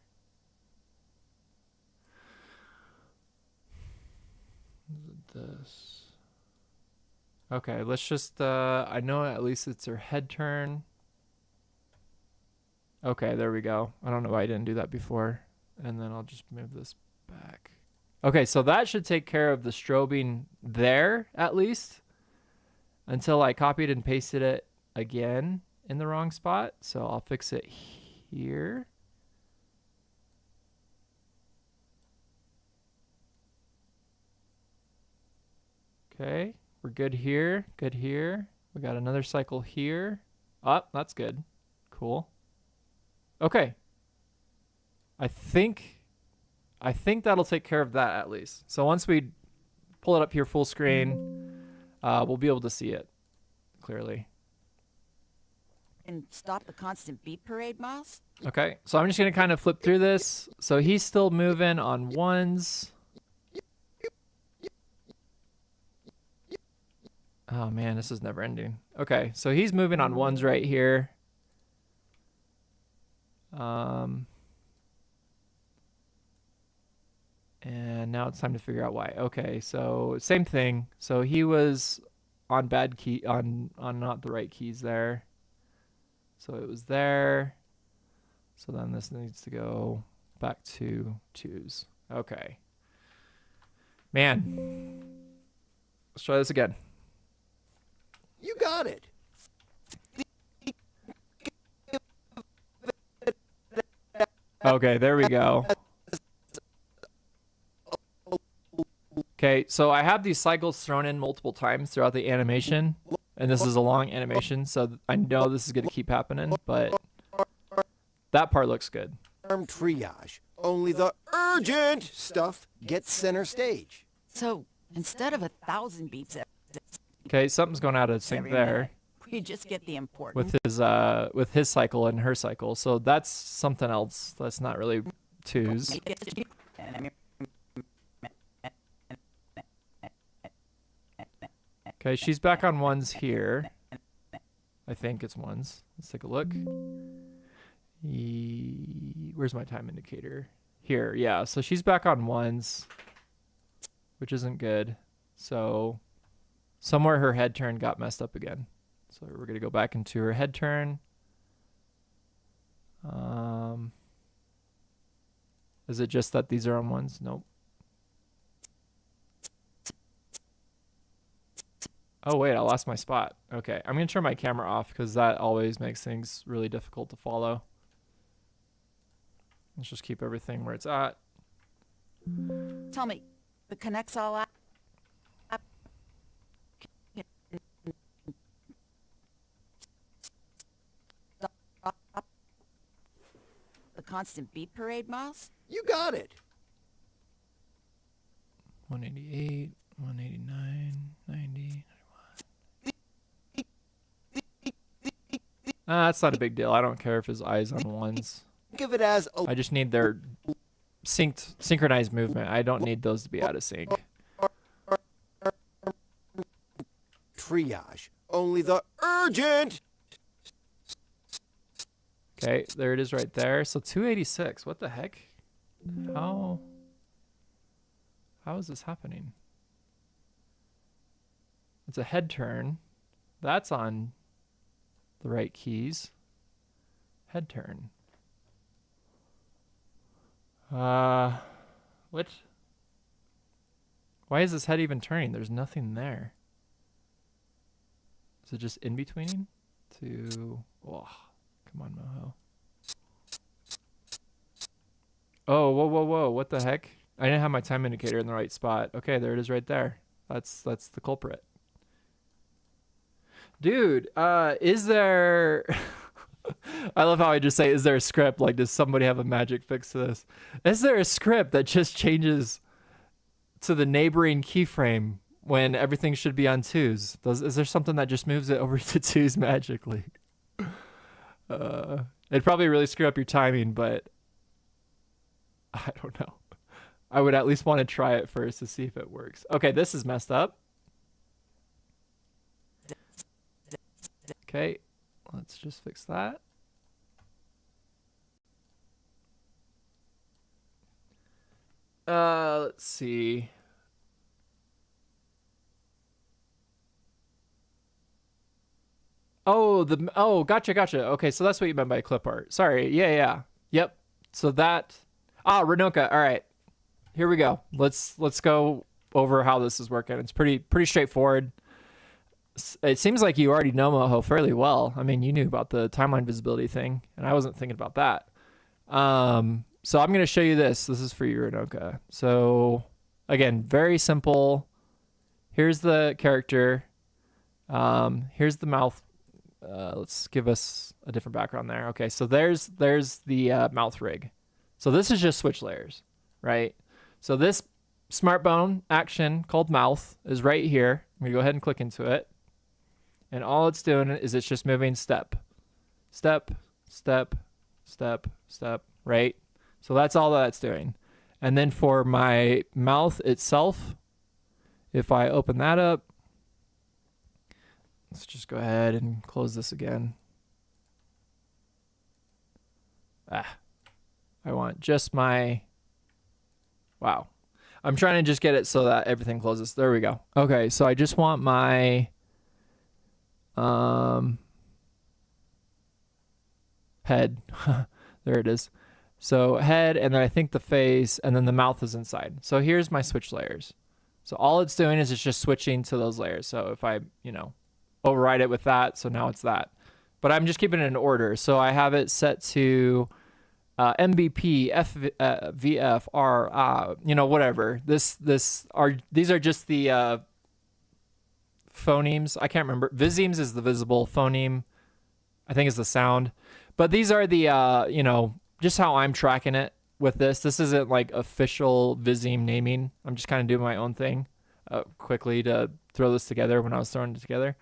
Is it this? Okay, let's just, I know at least it's her head turn. Okay, there we go. I don't know why I didn't do that before. And then I'll just move this back. Okay, so that should take care of the strobing there, at least, until I copied and pasted it again in the wrong spot. So I'll fix it here. Okay, we're good here. Good here. We got another cycle here. Oh, that's good. Cool. Okay. I think that'll take care of that at least. So once we pull it up here full screen, we'll be able to see it clearly. And stop the constant beat parade, Miles? Okay, so I'm just going to kind of flip through this. So he's still moving on ones. Oh man, this is never ending. Okay, so he's moving on ones right here. And now it's time to figure out why. Okay, so same thing. So he was on bad key, on not the right keys there. So it was there. So then this needs to go back to 2s. Okay. Man. Let's try this again. You got it. Okay, there we go. Okay, so I have these cycles thrown in multiple times throughout the animation, and this is a long animation, so I know this is going to keep happening, but that part looks good. Alarm triage. Only the urgent stuff gets center stage. So instead of 1,000 beeps Okay, something's going out of sync every there minute, you just get the important. with his cycle and her cycle, so that's something else. That's not really 2s. Okay, she's back on 1s here. I think it's 1s. Let's take a look. Where's my time indicator? Here, yeah. So she's back on 1s, which isn't good. So somewhere her head turn got messed up again. So we're going to go back into her head turn. Is it just that these are on 1s? Nope. Oh, wait, I lost my spot. Okay, I'm going to turn my camera off because that always makes things really difficult to follow. Let's just keep everything where it's at. Tell me, the connects all out. The constant beat parade, Miles? You got it. 188, 189, 90. That's not a big deal. I don't care if his eye's on 1s. Think of it as I just need their synchronized movement. I don't need those to be out of sync. triage. Only the urgent. Okay, there it is right there. So 286. What the heck? How is this happening? It's a head turn. That's on the right keys. Head turn. What? Why is this head even turning? There's nothing there. Is it just in betweening? Oh, come on, Moho. Oh, whoa. What the heck? I didn't have my time indicator in the right spot. Okay, there it is right there. That's the culprit. Dude, is there... I love how I just say, is there a script? Like, does somebody have a magic fix to this? Is there a script that just changes to the neighboring keyframe when everything should be on 2s? Is there something that just moves it over to 2s magically? It'd probably really screw up your timing, but I don't know. I would at least want to try it first to see if it works. Okay, this is messed up. Okay, let's just fix that. Let's see. Oh, gotcha. Okay, so that's what you meant by clip art. Sorry. Yeah. Yep. So that Renoka. All right. Here we go. Let's go over how this is working. It's pretty straightforward. It seems like you already know Moho fairly well. I mean, you knew about the timeline visibility thing, and I wasn't thinking about that. So I'm going to show you this. This is for you, Renoka. So again, very simple. Here's the character. Here's the mouth. Let's give us a different background there. Okay, so there's the mouth rig. So this is just switch layers, right? So this smart bone action called mouth is right here. I'm going to go ahead and click into it. And all it's doing is it's just moving step, right? So that's all that's doing. And then for my mouth itself, if I open that up, let's just go ahead and close this again. I want just my, wow. I'm trying to just get it so that everything closes. There we go. Okay, so I just want my head. There it is. So head, and then I think the face, and then the mouth is inside. So here's my switch layers. So all it's doing is it's just switching to those layers. So if I, override it with that, so now it's that. But I'm just keeping it in order. So I have it set to MBP, VF, R, whatever. These are just the phonemes. I can't remember. Visemes is the visible. Phoneme, I think, is the sound. But these are the, just how I'm tracking it with this. This isn't like official Viseme naming. I'm just kind of doing my own thing quickly to throw this together when I was throwing it together.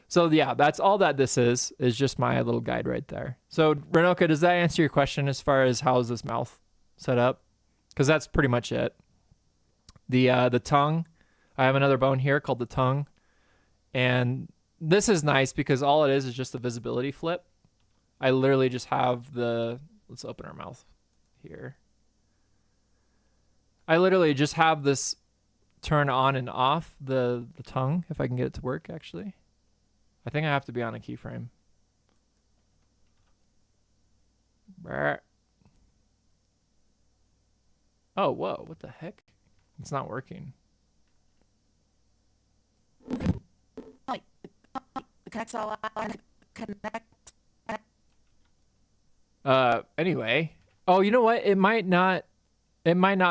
So yeah, that's all that this is just my little guide right there. So Renoka, does that answer your question as far as how is this mouth set up? Because that's pretty much it. The tongue, I have another bone here called the tongue. And this is nice because all it is just a visibility flip. I literally just have let's open our mouth here. I literally just have this turn on and off the tongue, if I can get it to work, actually. I think I have to be on a keyframe. Oh, whoa, what the heck? It's not working. Anyway. Oh, you know what? It might not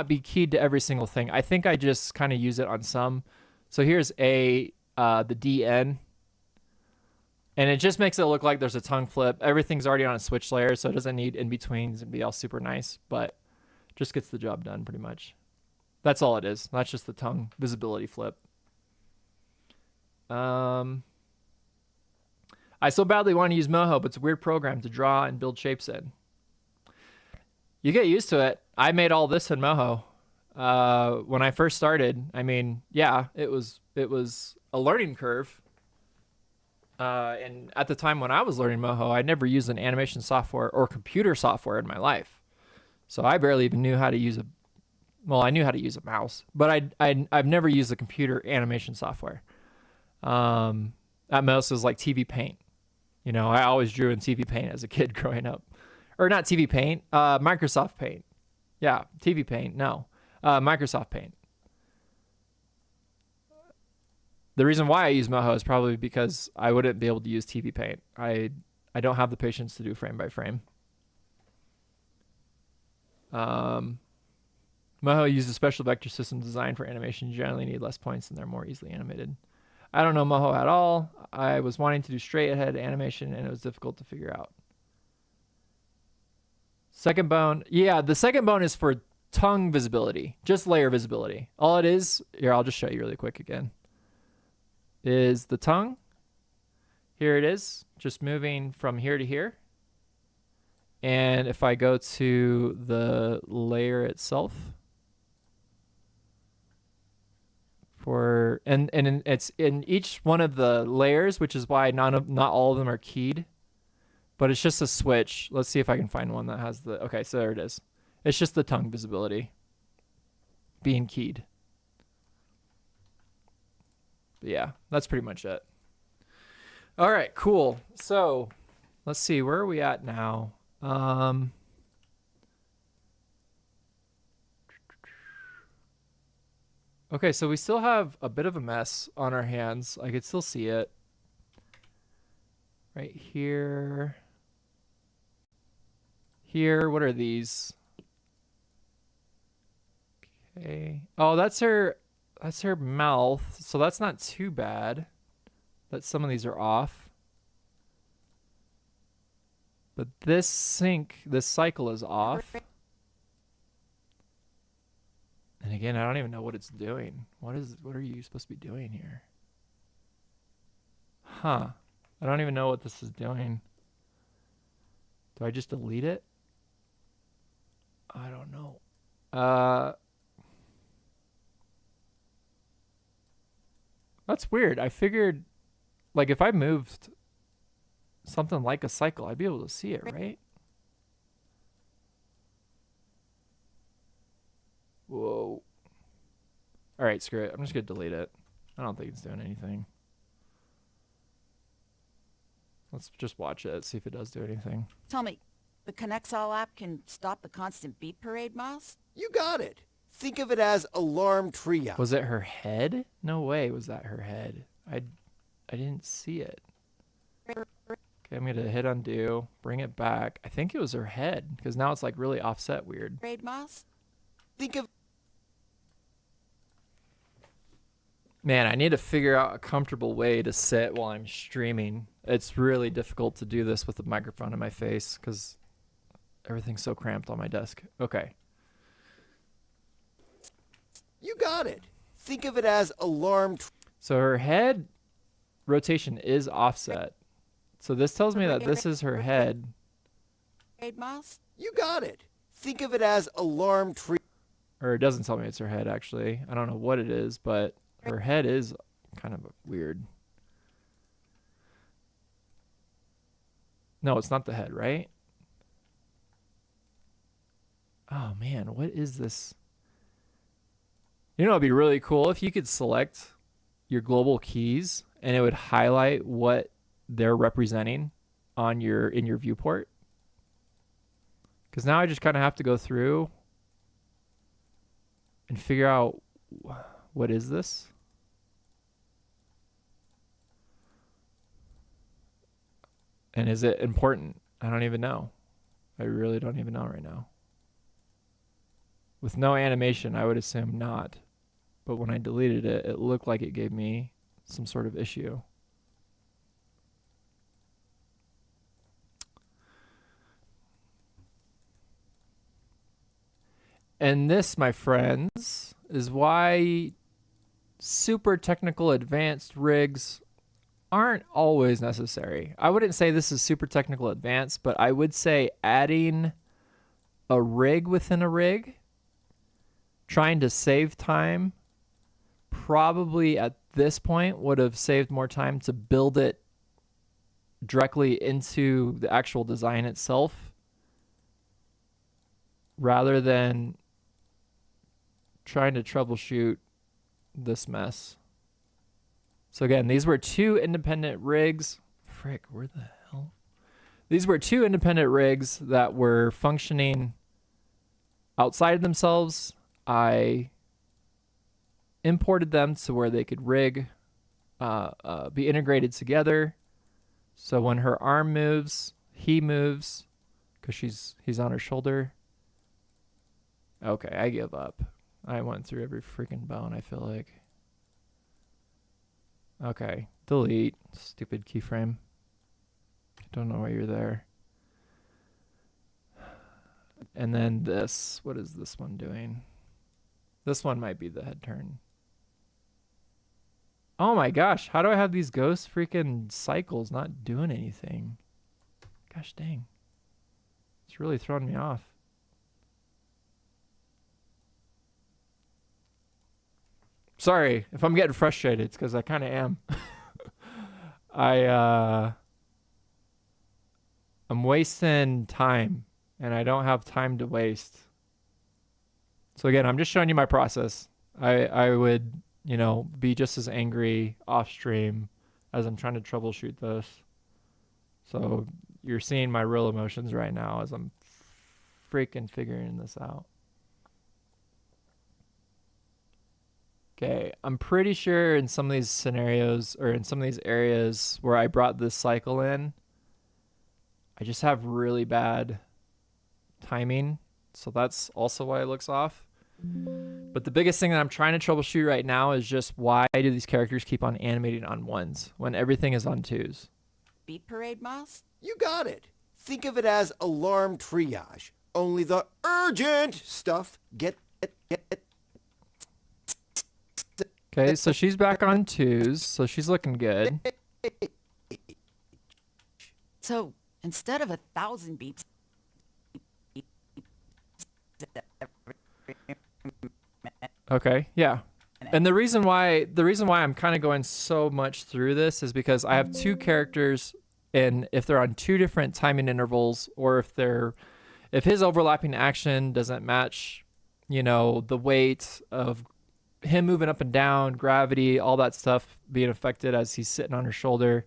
be keyed to every single thing. I think I just kind of use it on some. So here's the DN. And it just makes it look like there's a tongue flip. Everything's already on a switch layer, so it doesn't need in-betweens and be all super nice, but just gets the job done pretty much. That's all it is. That's just the tongue visibility flip. I so badly want to use Moho, but it's a weird program to draw and build shapes in. You get used to it. I made all this in Moho. When I first started, it was a learning curve. And at the time when I was learning Moho, I'd never used an animation software or computer software in my life. So I barely even knew how to use I knew how to use a mouse, but I've never used a computer animation software. At most it was like TV Paint. I always drew in TV Paint as a kid growing up. Or not TV Paint, Microsoft Paint. Yeah, TV Paint, no. Microsoft Paint. The reason why I use Moho is probably because I wouldn't be able to use TV Paint. I don't have the patience to do frame by frame. Moho uses special vector system design for animation. You generally need less points and they're more easily animated. I don't know Moho at all. I was wanting to do straight ahead animation and it was difficult to figure out. Second bone. Yeah, the second bone is for tongue visibility, just layer visibility. All it is, here, I'll just show you really quick again, is the tongue. Here it is, just moving from here to here. And if I go to the layer itself, it's in each one of the layers, which is why not all of them are keyed, but it's just a switch. Let's see if I can find one that has okay, so there it is. It's just the tongue visibility being keyed. But yeah, that's pretty much it. All right, cool. So let's see, where are we at now? Okay, so we still have a bit of a mess on our hands. I could still see it. Right here. Here, what are these? Okay. Oh, that's her mouth. So that's not too bad. That some of these are off. But this cycle is off. And again, I don't even know what it's doing. What are you supposed to be doing here? Huh. I don't even know what this is doing. Do I just delete it? I don't know. That's weird. I figured, like, if I moved something like a cycle, I'd be able to see it, right? Whoa. All right, screw it. I'm just going to delete it. I don't think it's doing anything. Let's just watch it, see if it does do anything. Tell me, The Connexall app can stop the constant beep parade, Moss? You got it. Think of it as alarm triage. Was it her head? No way was that her head. I didn't see it. Okay, I'm going to hit undo, bring it back. I think it was her head because now it's like really offset weird. Parade, Moss? Think of Man, I need to figure out a comfortable way to sit while I'm streaming. It's really difficult to do this with the microphone in my face because everything's so cramped on my desk. Okay. You got it. Think of it as alarm So her head rotation is offset. So this tells me that this is her head. Parade, Moss? You got it. Think of it as alarm triage. Or it doesn't tell me it's her head, actually. I don't know what it is, but her head is kind of weird. No, it's not the head, right? Oh, man, what is this? You know, it'd be really cool if you could select your global keys and it would highlight what they're representing on in your viewport. Because now I just kind of have to go through and figure out what is this. And is it important? I don't even know. I really don't even know right now. With no animation, I would assume not. But when I deleted it, it looked like it gave me some sort of issue. And this, my friends, is why super technical advanced rigs aren't always necessary. I wouldn't say this is super technical advanced, but I would say adding a rig within a rig, trying to save time, probably at this point would have saved more time to build it directly into the actual design itself rather than trying to troubleshoot this mess. So again, these were two independent rigs. Frick, where the hell? These were two independent rigs that were functioning outside of themselves. I imported them to where they could rig, be integrated together. So when her arm moves, he moves because he's on her shoulder. Okay, I give up. I went through every freaking bone, I feel like. Okay, delete. Stupid keyframe. Don't know why you're there. And then this. What is this one doing? This one might be the head turn. Oh my gosh, how do I have these ghost freaking cycles not doing anything? Gosh dang. It's really throwing me off. Sorry if I'm getting frustrated. It's because I kind of am. I'm wasting time, and I don't have time to waste. So again, I'm just showing you my process. I would, be just as angry off stream as I'm trying to troubleshoot this. So you're seeing my real emotions right now as I'm freaking figuring this out. Okay, I'm pretty sure in some of these scenarios or in some of these areas where I brought this cycle in, I just have really bad timing. So that's also why it looks off. But the biggest thing that I'm trying to troubleshoot right now is just why do these characters keep on animating on ones when everything is on twos? Beat parade, Moss? You got it. Think of it as alarm triage. Only the urgent stuff get. Okay, so she's back on twos, so she's looking good. So instead of 1,000 beeps, Okay, yeah. And the reason why I'm kind of going so much through this is because I have two characters, and if they're on two different timing intervals, or if his overlapping action doesn't match, the weight of him moving up and down, gravity, all that stuff being affected as he's sitting on her shoulder,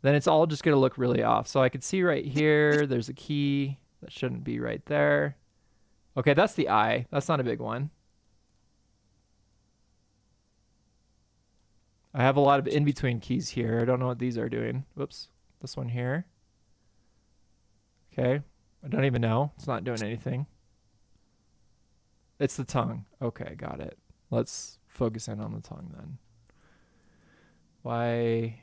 then it's all just going to look really off. So I can see right here, there's a key that shouldn't be right there. Okay, that's the eye. That's not a big one. I have a lot of in-between keys here. I don't know what these are doing. Whoops. This one here. Okay. I don't even know. It's not doing anything. It's the tongue. Okay, got it. Let's focus in on the tongue then. Why?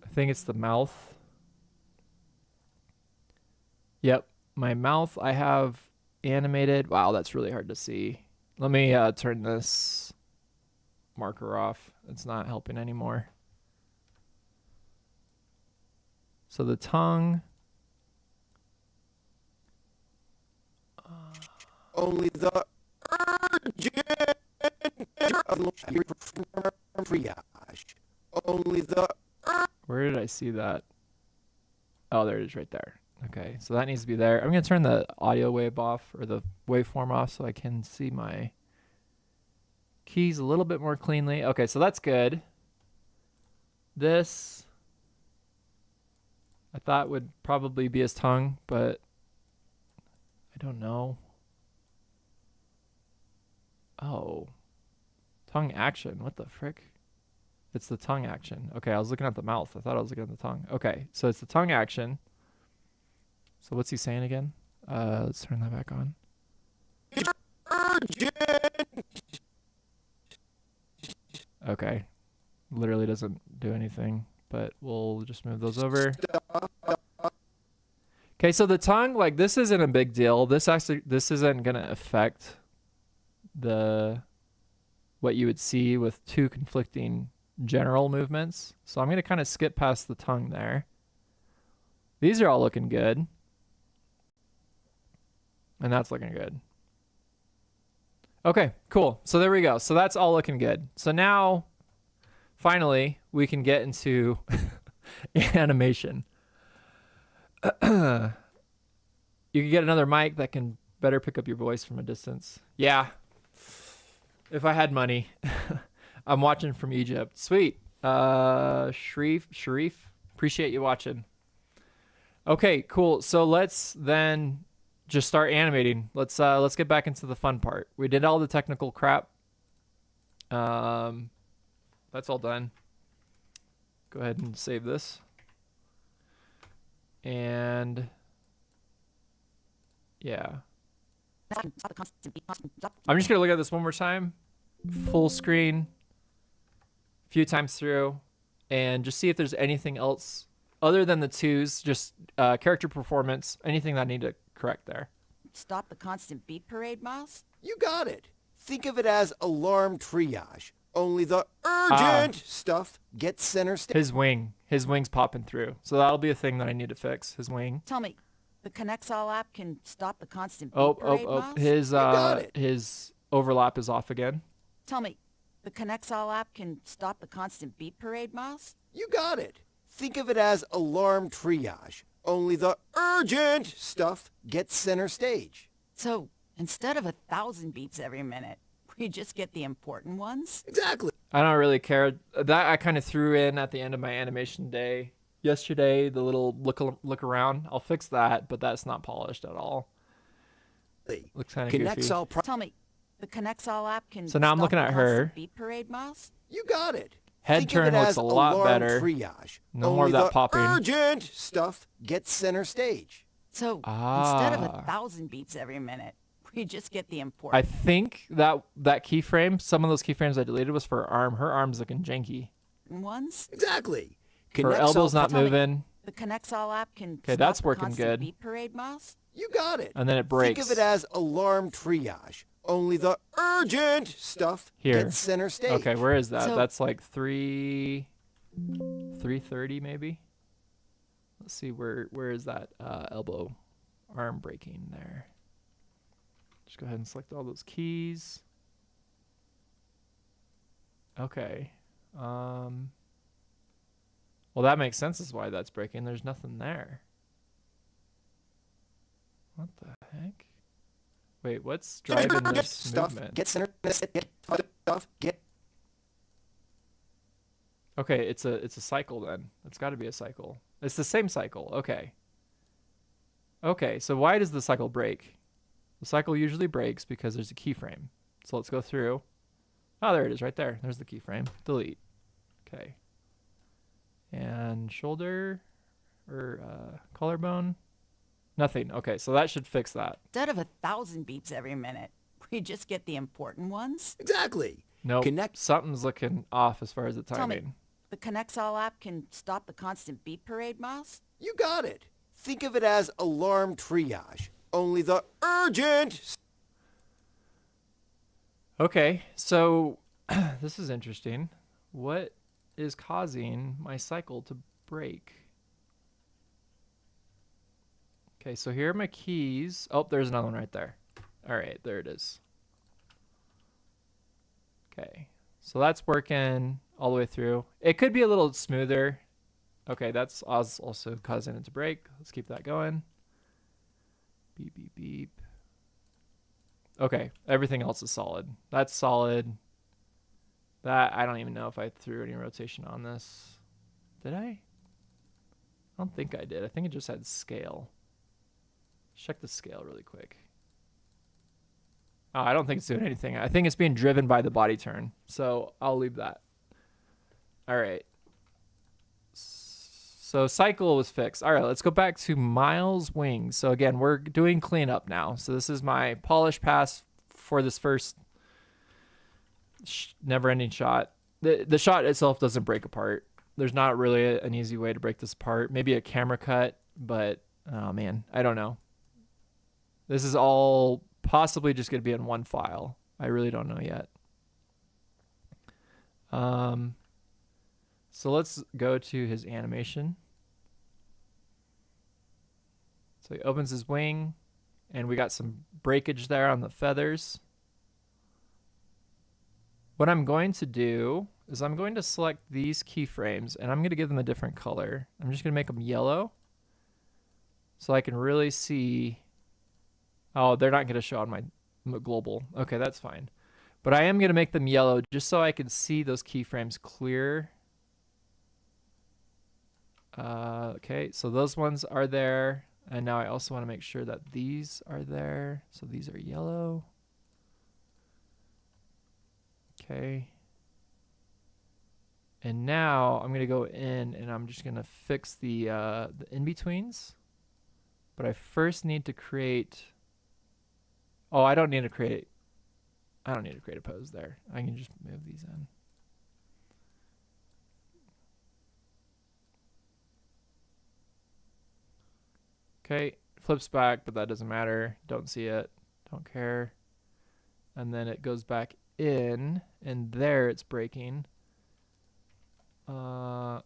I think it's the mouth. Yep. My mouth I have animated. Wow, that's really hard to see. Let me turn this marker off. It's not helping anymore. So the tongue. Only the urgent triage. Only the Where did I see that? Oh, there it is right there. Okay, so that needs to be there. I'm going to turn the audio wave off, or the waveform off, so I can see my keys a little bit more cleanly. Okay, so that's good. This I thought would probably be his tongue, but I don't know. Oh. Tongue action. What the frick? It's the tongue action. Okay, I was looking at the mouth. I thought I was looking at the tongue. Okay, so it's the tongue action. So what's he saying again? Let's turn that back on. Okay. Literally doesn't do anything, but we'll just move those over. Okay, so the tongue, like, this isn't a big deal. This isn't going to affect what you would see with two conflicting general movements. So I'm going to kind of skip past the tongue there. These are all looking good. And that's looking good. Okay, cool. So there we go. So that's all looking good. So now, finally, we can get into animation. You can get another mic that can better pick up your voice from a distance. Yeah. If I had money. I'm watching from Egypt. Sweet. Sharif, appreciate you watching. Okay, cool. So let's then just start animating. Let's get back into the fun part. We did all the technical crap. That's all done. Go ahead and save this. And yeah. I'm just gonna look at this one more time. Full screen. A few times through. And just see if there's anything else other than the twos, just character performance, anything that I need to correct there. Stop the constant beat parade, Miles? You got it. Think of it as alarm triage. Only the urgent stuff gets center stage. His wing's popping through. So that'll be a thing that I need to fix. His wing. Tell me, the Connexall app can stop the constant beat parade, Miles? His overlap is off again. Tell me, the Connexall app can stop the constant beat parade, Miles? You got it. Think of it as alarm triage. Only the urgent stuff gets center stage. So, instead of 1,000 beeps every minute, we just get the important ones? Exactly. I don't really care. That I kind of threw in at the end of my animation day yesterday, the little look around. I'll fix that, but that's not polished at all. Looks kind of goofy. Tell me, the Connexall app can So now I'm looking at her. Beat parade, Miles? You got it. Head Think turn of it looks as a lot alarm better. Triage. No Only more of that the popping. Urgent stuff gets center stage. So, instead of 1,000 beeps every minute, we just get the important. I think that keyframe, some of those keyframes I deleted was for her arm. Her arm's looking janky. ones? Exactly. Her elbow's not moving. The Connexall app can Okay, that's working constant good. beat parade, Miles? You got it. And then it breaks. Think of it as alarm triage. Only the urgent stuff Here. gets center stage. Okay, where is that? So- That's like 330 maybe. Let's see where is that elbow arm breaking there. Just go ahead and select all those keys. Okay. Well, that makes sense as why that's breaking. There's nothing there. What the heck? Wait, what's driving this stuff movement? get center stuff get Okay, it's a cycle then. It's got to be a cycle. It's the same cycle. Okay. Okay, so why does the cycle break? The cycle usually breaks because there's a keyframe. So let's go through. Oh, there it is right there. There's the keyframe. Delete. Okay. And shoulder or collarbone. Nothing. Okay, so that should fix that. Instead of 1,000 beeps every minute, we just get the important ones. Exactly. Nope. Connect. Something's looking off as far as the Tell me, timing. the ConnectAll app can stop the constant beep parade, Miles? You got it. Think of it as alarm triage. Only the urgent. Okay, so this is interesting. What is causing my cycle to break? Okay, so here are my keys. Oh, there's another one right there. All right, there it is. Okay, so that's working all the way through. It could be a little smoother. Okay, that's also causing it to break. Let's keep that going. Beep, beep, beep. Okay, everything else is solid. That's solid. That, I don't even know if I threw any rotation on this. Did I? I don't think I did. I think it just had scale. Check the scale really quick. Oh, I don't think it's doing anything. I think it's being driven by the body turn. So I'll leave that. All right. So cycle was fixed. All right, let's go back to Miles' wings. So again, we're doing cleanup now. So this is my polish pass for this first never-ending shot. The shot itself doesn't break apart. There's not really an easy way to break this apart. Maybe a camera cut, but oh man, I don't know. This is all possibly just going to be in one file. I really don't know yet. So let's go to his animation. So he opens his wing, and we got some breakage there on the feathers. What I'm going to do is I'm going to select these keyframes, and I'm going to give them a different color. I'm just going to make them yellow so I can really see. Oh, they're not going to show on my global. Okay, that's fine. But I am going to make them yellow just so I can see those keyframes clear. Okay, so those ones are there. And now I also want to make sure that these are there. So these are yellow. Okay. And now I'm going to go in and I'm just going to fix the in-betweens. But I first need to create... Oh, I don't need to create a pose there. I can just move these in. Okay, flips back, but that doesn't matter. Don't see it. Don't care. And then it goes back in, and there it's breaking. I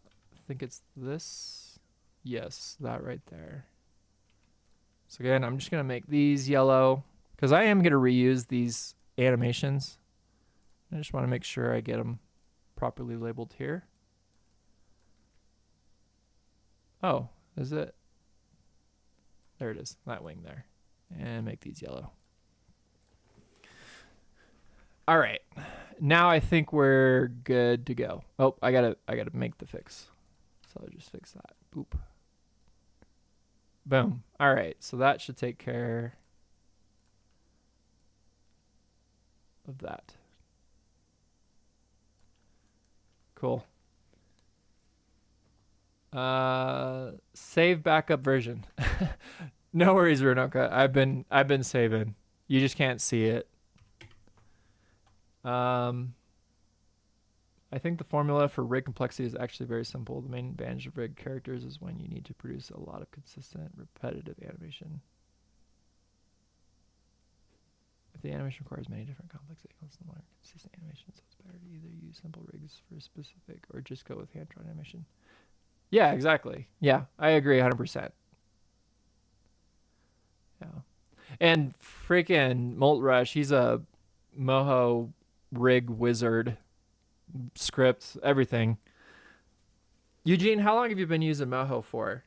think it's this. Yes, that right there. So again, I'm just going to make these yellow because I am going to reuse these animations. I just want to make sure I get them properly labeled here. Oh, is it? There it is, that wing there. And make these yellow. All right, now I think we're good to go. Oh, I gotta make the fix. So I'll just fix that. Boop. Boom. All right, so that should take care of that. Cool. Save backup version. No worries, Runoka. I've been saving. You just can't see it. I think the formula for rig complexity is actually very simple. The main advantage of rig characters is when you need to produce a lot of consistent, repetitive animation. If the animation requires many different complex signals and more consistent animation, so it's better to either use simple rigs for a specific or just go with hand-drawn animation. Yeah, exactly. Yeah, I agree 100%. Yeah. And freaking Molt Rush, he's a Moho rig wizard, script, everything. Eugene, how long have you been using Moho for?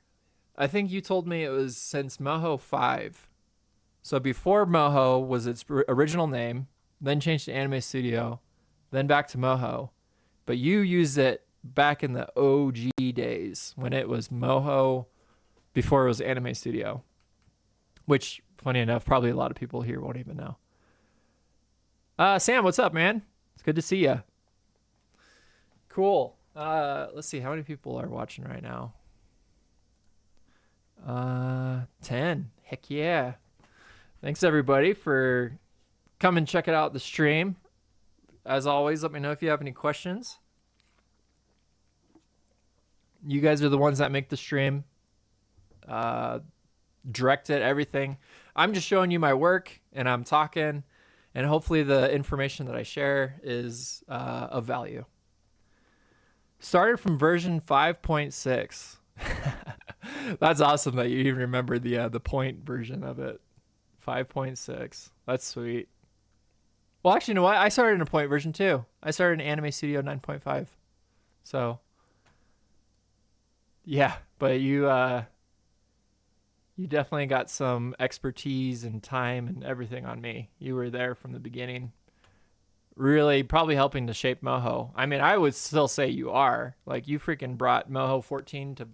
I think you told me it was since Moho 5. So before Moho was its original name, then changed to Anime Studio, then back to Moho. But you used it back in the OG days when it was Moho before it was Anime Studio, which, funny enough, probably a lot of people here won't even know. Sam, what's up, man? It's good to see you. Cool. Let's see, how many people are watching right now? 10. Heck yeah. Thanks everybody for coming checking out the stream. As always, let me know if you have any questions. You guys are the ones that make the stream. Direct it, everything. I'm just showing you my work and I'm talking, and hopefully the information that I share is of value. Started from version 5.6. That's awesome that you even remember the point version of it. 5.6. That's sweet. Well, actually, you know what? I started in a point version too. I started in Anime Studio 9.5. So, yeah, but you definitely got some expertise and time and everything on me. You were there from the beginning. Really probably helping to shape Moho. I mean, I would still say you are. Like, you freaking brought Moho 14 to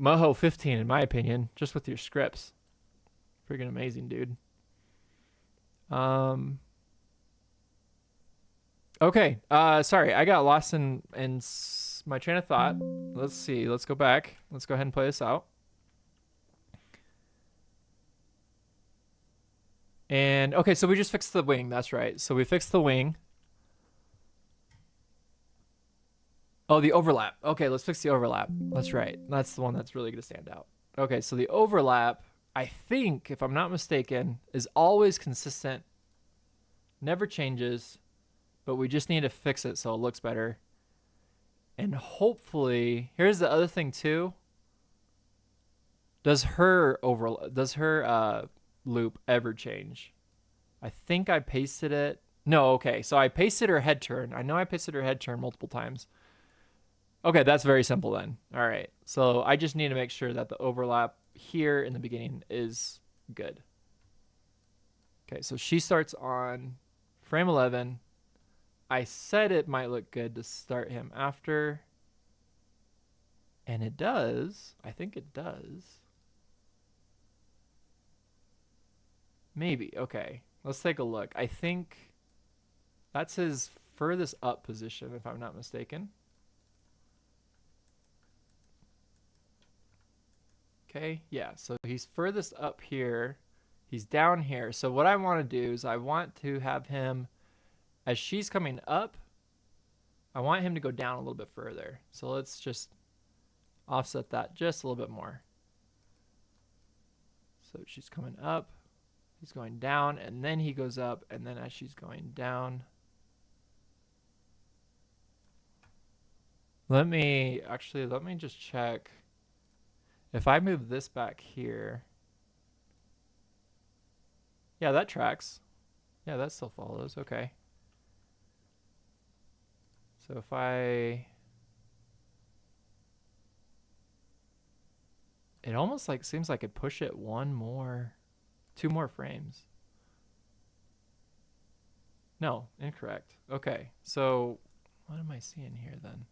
Moho 15, in my opinion, just with your scripts. Freaking amazing, dude. Okay. Sorry, I got lost in my train of thought. Let's see. Let's go back. Let's go ahead and play this out. And okay, so we just fixed the wing. That's right. So we fixed the wing. Oh, the overlap. Okay, let's fix the overlap. That's right. That's the one that's really going to stand out. Okay, so the overlap, I think, if I'm not mistaken, is always consistent. Never changes, but we just need to fix it so it looks better. And hopefully, here's the other thing too. Does her loop ever change? I think I pasted it. No, okay. So I pasted her head turn. I know I pasted her head turn multiple times. Okay, that's very simple then. All right. So I just need to make sure that the overlap here in the beginning is good. Okay, so she starts on frame 11. I said it might look good to start him after. And it does. I think it does. Maybe. Okay. Let's take a look. I think that's his furthest up position, if I'm not mistaken. Okay. Yeah. So he's furthest up here. He's down here. So what I want to do is I want to have him, as she's coming up, I want him to go down a little bit further. So let's just offset that just a little bit more. So she's coming up. He's going down, and then he goes up, and then as she's going down. Let me just check. If I move this back here. Yeah, that tracks. Yeah, that still follows. Okay. So if it almost like seems like I'd push it 2 more frames. No, incorrect. Okay, so what am I seeing here then?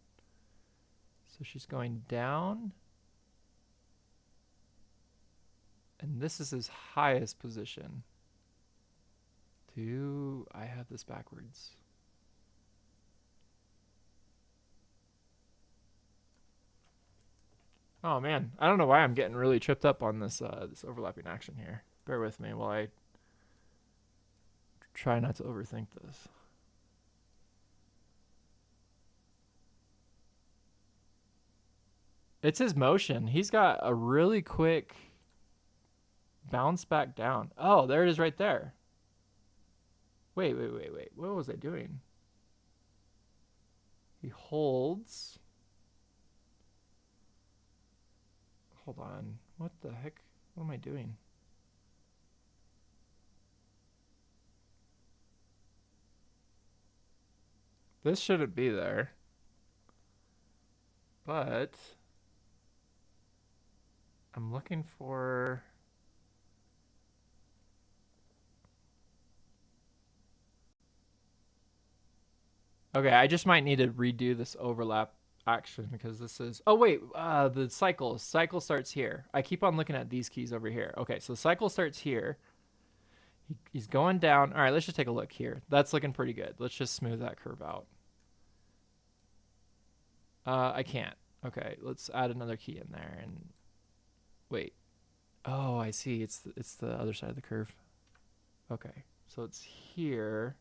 So she's going down. And this is his highest position. I have this backwards? Oh man, I don't know why I'm getting really tripped up on this this overlapping action here. Bear with me while I try not to overthink this. It's his motion. He's got a really quick bounce back down. Oh, there it is right there. Wait. What was I doing? He holds. Hold on. What the heck? What am I doing? This shouldn't be there. But I'm looking for... Okay, I just might need to redo this overlap action because this is... Oh, wait, the cycle. Cycle starts here. I keep on looking at these keys over here. Okay, so cycle starts here. He's going down. All right, let's just take a look here. That's looking pretty good. Let's just smooth that curve out. I can't. Okay, let's add another key in there and wait. Oh, I see. It's the other side of the curve. Okay, so it's here.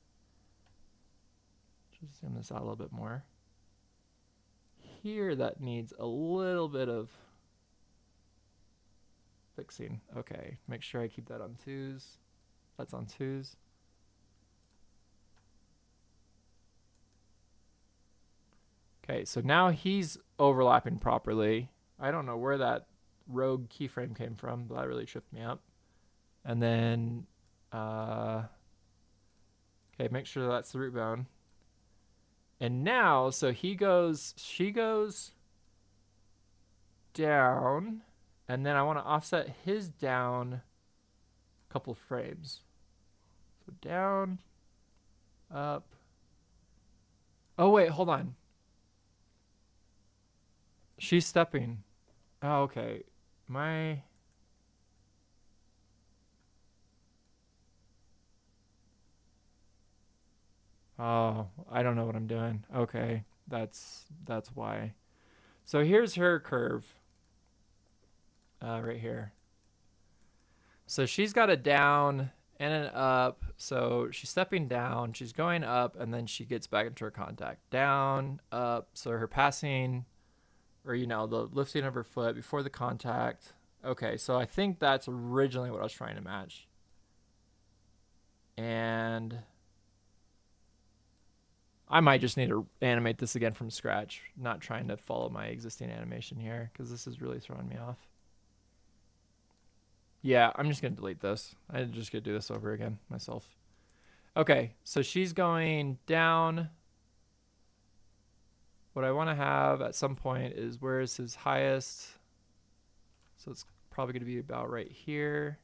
Just zoom this out a little bit more. Here, that needs a little bit of fixing. Okay, make sure I keep that on 2s. That's on 2s. Okay, so now he's overlapping properly. I don't know where that rogue keyframe came from, but that really tripped me up. And then, okay, make sure that's the root bone. And now, so she goes down, and then I want to offset his down a couple frames. So down, up. Oh, wait, hold on. She's stepping. Oh, okay. Oh, I don't know what I'm doing. Okay, that's why. So here's her curve. Right here. So she's got a down and an up. So she's stepping down, she's going up, and then she gets back into her contact. Down, up. So her passing, or the lifting of her foot before the contact. Okay, so I think that's originally what I was trying to match. And I might just need to animate this again from scratch, not trying to follow my existing animation here, because this is really throwing me off. Yeah, I'm just going to delete this. I'm just going to do this over again myself. Okay, so she's going down. What I want to have at some point is where is his highest. So it's probably going to be about right here.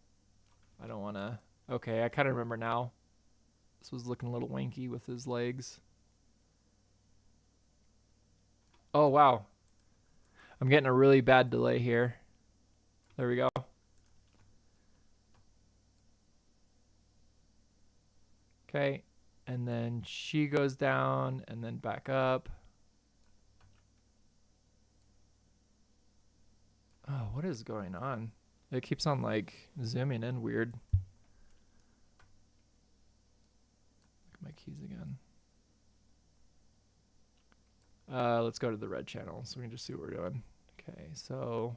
I don't want to... Okay, I kind of remember now. This was looking a little wanky with his legs. Oh, wow. I'm getting a really bad delay here. There we go. Okay, and then she goes down and then back up. Oh, what is going on? It keeps on like zooming in weird. Look at my keys again. Let's go to the red channel so we can just see what we're doing. Okay, so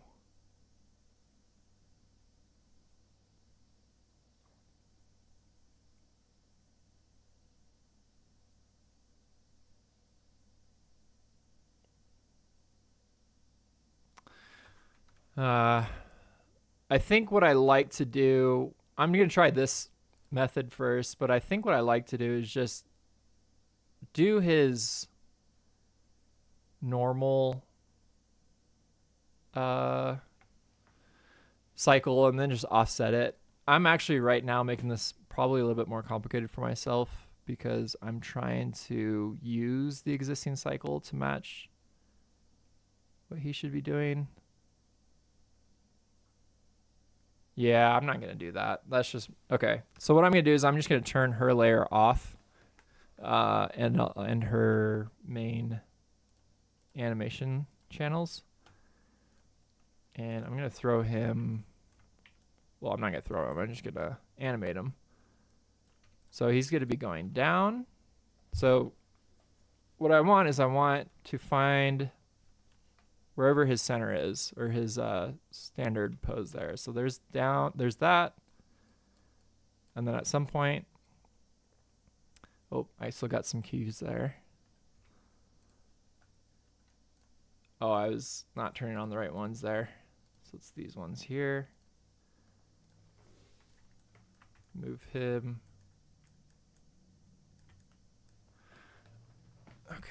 I think what I like to do, I'm going to try this method first, but I think what I like to do is just do his normal cycle and then just offset it. I'm actually right now making this probably a little bit more complicated for myself because I'm trying to use the existing cycle to match what he should be doing. Yeah, I'm not going to do that. That's just... Okay, so what I'm going to do is I'm just going to turn her layer off and her main animation channels. And I'm going to throw him... Well, I'm not going to throw him. I'm just going to animate him. So he's going to be going down. So what I want is I want to find wherever his center is, or his standard pose there. So there's down, there's that. And then at some point, oh, I still got some keys there. Oh, I was not turning on the right ones there. So it's these ones here. Move him. Okay.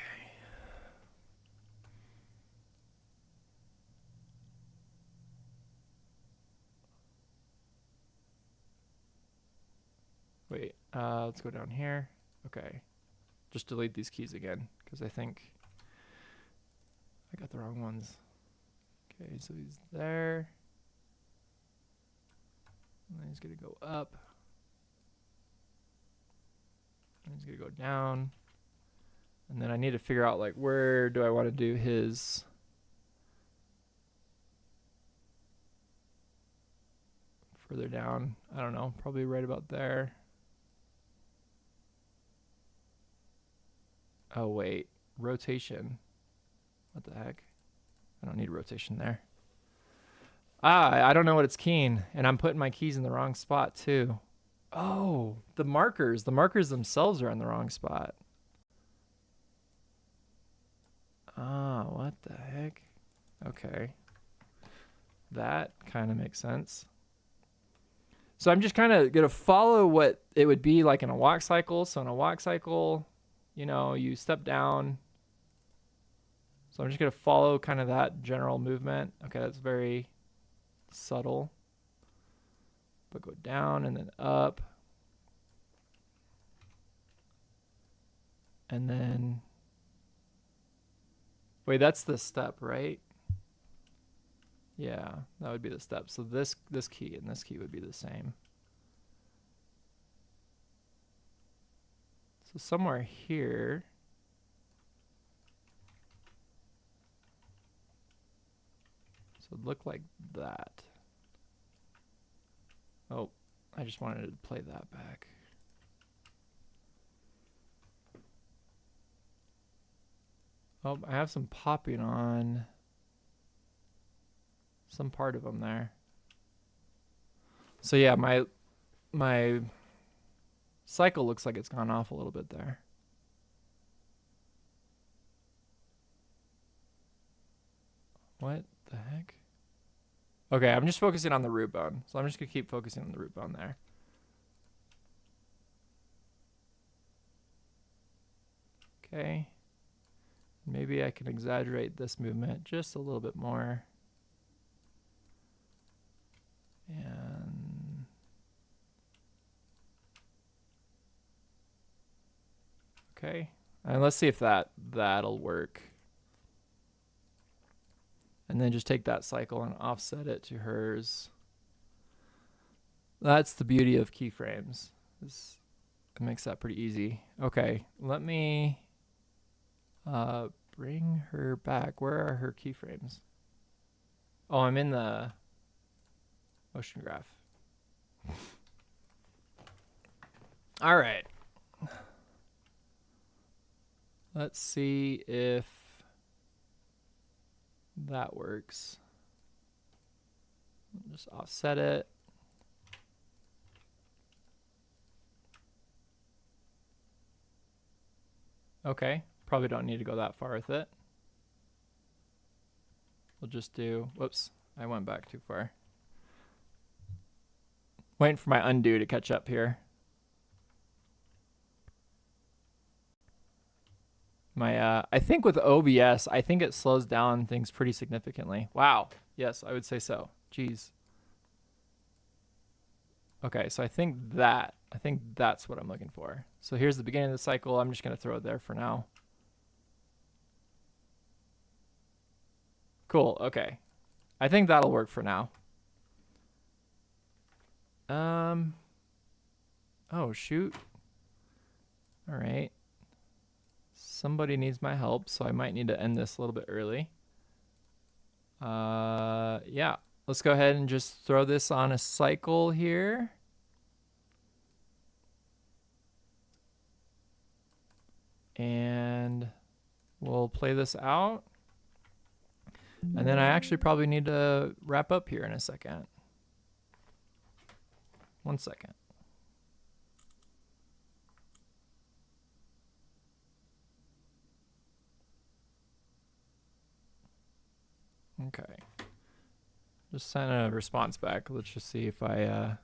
Wait, let's go down here. Okay. just delete these keys again because I think I got the wrong ones. Okay, so he's there. And then he's going to go up. And he's going to go down. And then I need to figure out, like, where do I want to do his... further down. I don't know. Probably right about there. Oh, wait. Rotation. What the heck? I don't need rotation there. I don't know what it's keying, and I'm putting my keys in the wrong spot too. Oh, the markers themselves are in the wrong spot. What the heck? Okay. That kind of makes sense. So I'm just kind of going to follow what it would be like in a walk cycle. So in a walk cycle, you know, you step down. So I'm just going to follow kind of that general movement. Okay, that's very subtle. But go down and then up. And then... Wait, that's the step, right? Yeah, that would be the step. So this key and this key would be the same. So somewhere here... So it'd look like that. Oh, I just wanted to play that back. Oh, I have some popping on some part of them there. So yeah, my cycle looks like it's gone off a little bit there. What the heck? Okay, I'm just focusing on the root bone. So I'm just going to keep focusing on the root bone there. Okay. Maybe I can exaggerate this movement just a little bit more. And okay. And let's see if that'll work. And then just take that cycle and offset it to hers. That's the beauty of keyframes. It makes that pretty easy. Okay, let me bring her back. Where are her keyframes? Oh, I'm in the motion graph. All right. Let's see if that works. Just offset it. Okay, probably don't need to go that far with it. We'll just do, whoops, I went back too far. Waiting for my undo to catch up here. I think with OBS, I think it slows down things pretty significantly. Wow. Yes, I would say so. Jeez. Okay, so I think that's what I'm looking for. So here's the beginning of the cycle. I'm just going to throw it there for now. Cool. Okay. I think that'll work for now. Oh, shoot. All right. Somebody needs my help, so I might need to end this a little bit early. Yeah, let's go ahead and just throw this on a cycle here. And we'll play this out. And then I actually probably need to wrap up here in a second. 1 second. Okay. Just send a response back. Let's just see if I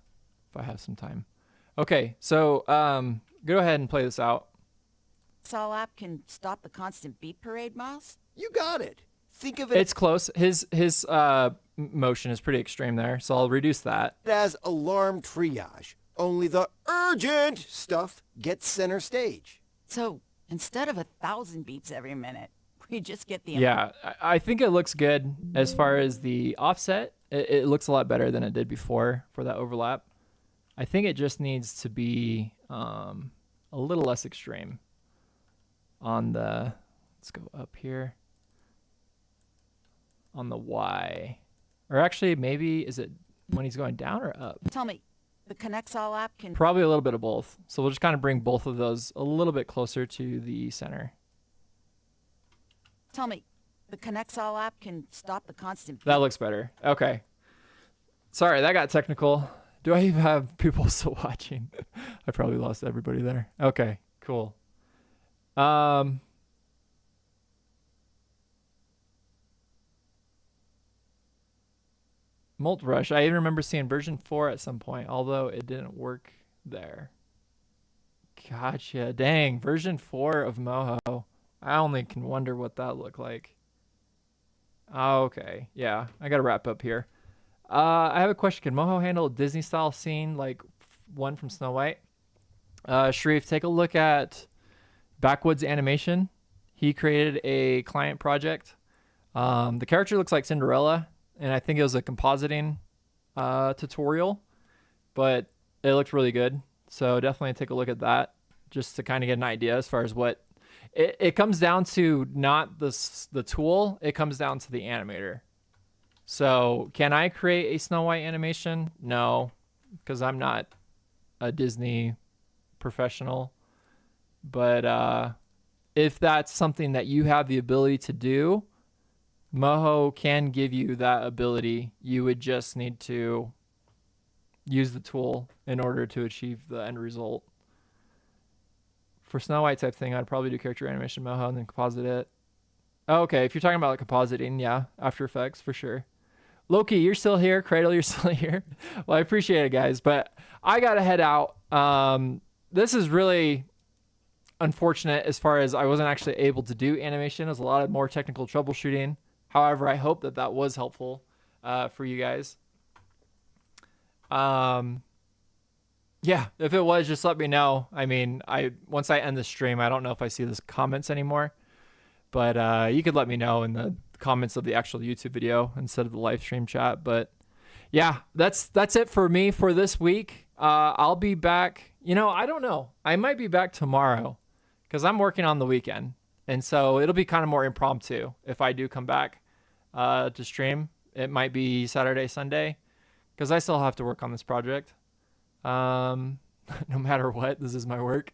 have some time. Okay, so go ahead and play this out. Sol app can stop the constant beat parade, Miles? You got it. Think of it It's close. His motion is pretty extreme there, so I'll reduce that. as alarm triage. Only the urgent stuff gets center stage. So, Instead of 1,000 beeps every minute, we just get the... Yeah, I think it looks good as far as the offset. It looks a lot better than it did before for that overlap. I think it just needs to be a little less extreme on the, let's go up here, on the Y. Or actually, maybe, is it when he's going down or up? Tell me, the Connects All app can... Probably a little bit of both. So we'll just kind of bring both of those a little bit closer to the center. Tell me, the Connects All app can stop the constant... That looks better. Okay. Sorry, that got technical. Do I even have people still watching? I probably lost everybody there. Okay, cool. Molt Rush. I even remember seeing version 4 at some point, although it didn't work there. Gotcha. Dang, version 4 of Moho. I only can wonder what that looked like. Okay, yeah, I gotta wrap up here. I have a question. Can Moho handle a Disney-style scene like one from Snow White? Sharif, take a look at Backwoods Animation. He created a client project. The character looks like Cinderella, and I think it was a compositing tutorial, but it looked really good. So definitely take a look at that just to kind of get an idea as far as what it comes down to. Not the tool, it comes down to the animator. So can I create a Snow White animation? No, because I'm not a Disney professional. But if that's something that you have the ability to do, Moho can give you that ability. You would just need to use the tool in order to achieve the end result. For Snow White type thing, I'd probably do character animation Moho and then composite it. Oh, okay, if you're talking about like compositing, yeah, After Effects for sure. Loki, you're still here. Cradle, you're still here. Well, I appreciate it, guys, but I gotta head out. This is really unfortunate as far as I wasn't actually able to do animation. There's a lot of more technical troubleshooting. However, I hope that that was helpful for you guys. Yeah, if it was, just let me know. I mean, once I end the stream, I don't know if I see the comments anymore, but you could let me know in the comments of the actual YouTube video instead of the live stream chat. But yeah, that's it for me for this week. I'll be back. You know, I don't know. I might be back tomorrow because I'm working on the weekend, and so it'll be kind of more impromptu if I do come back to stream. It might be Saturday, Sunday, because I still have to work on this project. No matter what, this is my work.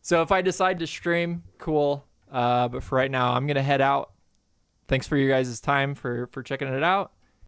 So if I decide to stream, cool. But for right now, I'm gonna head out. Thanks for you guys' time for checking it out.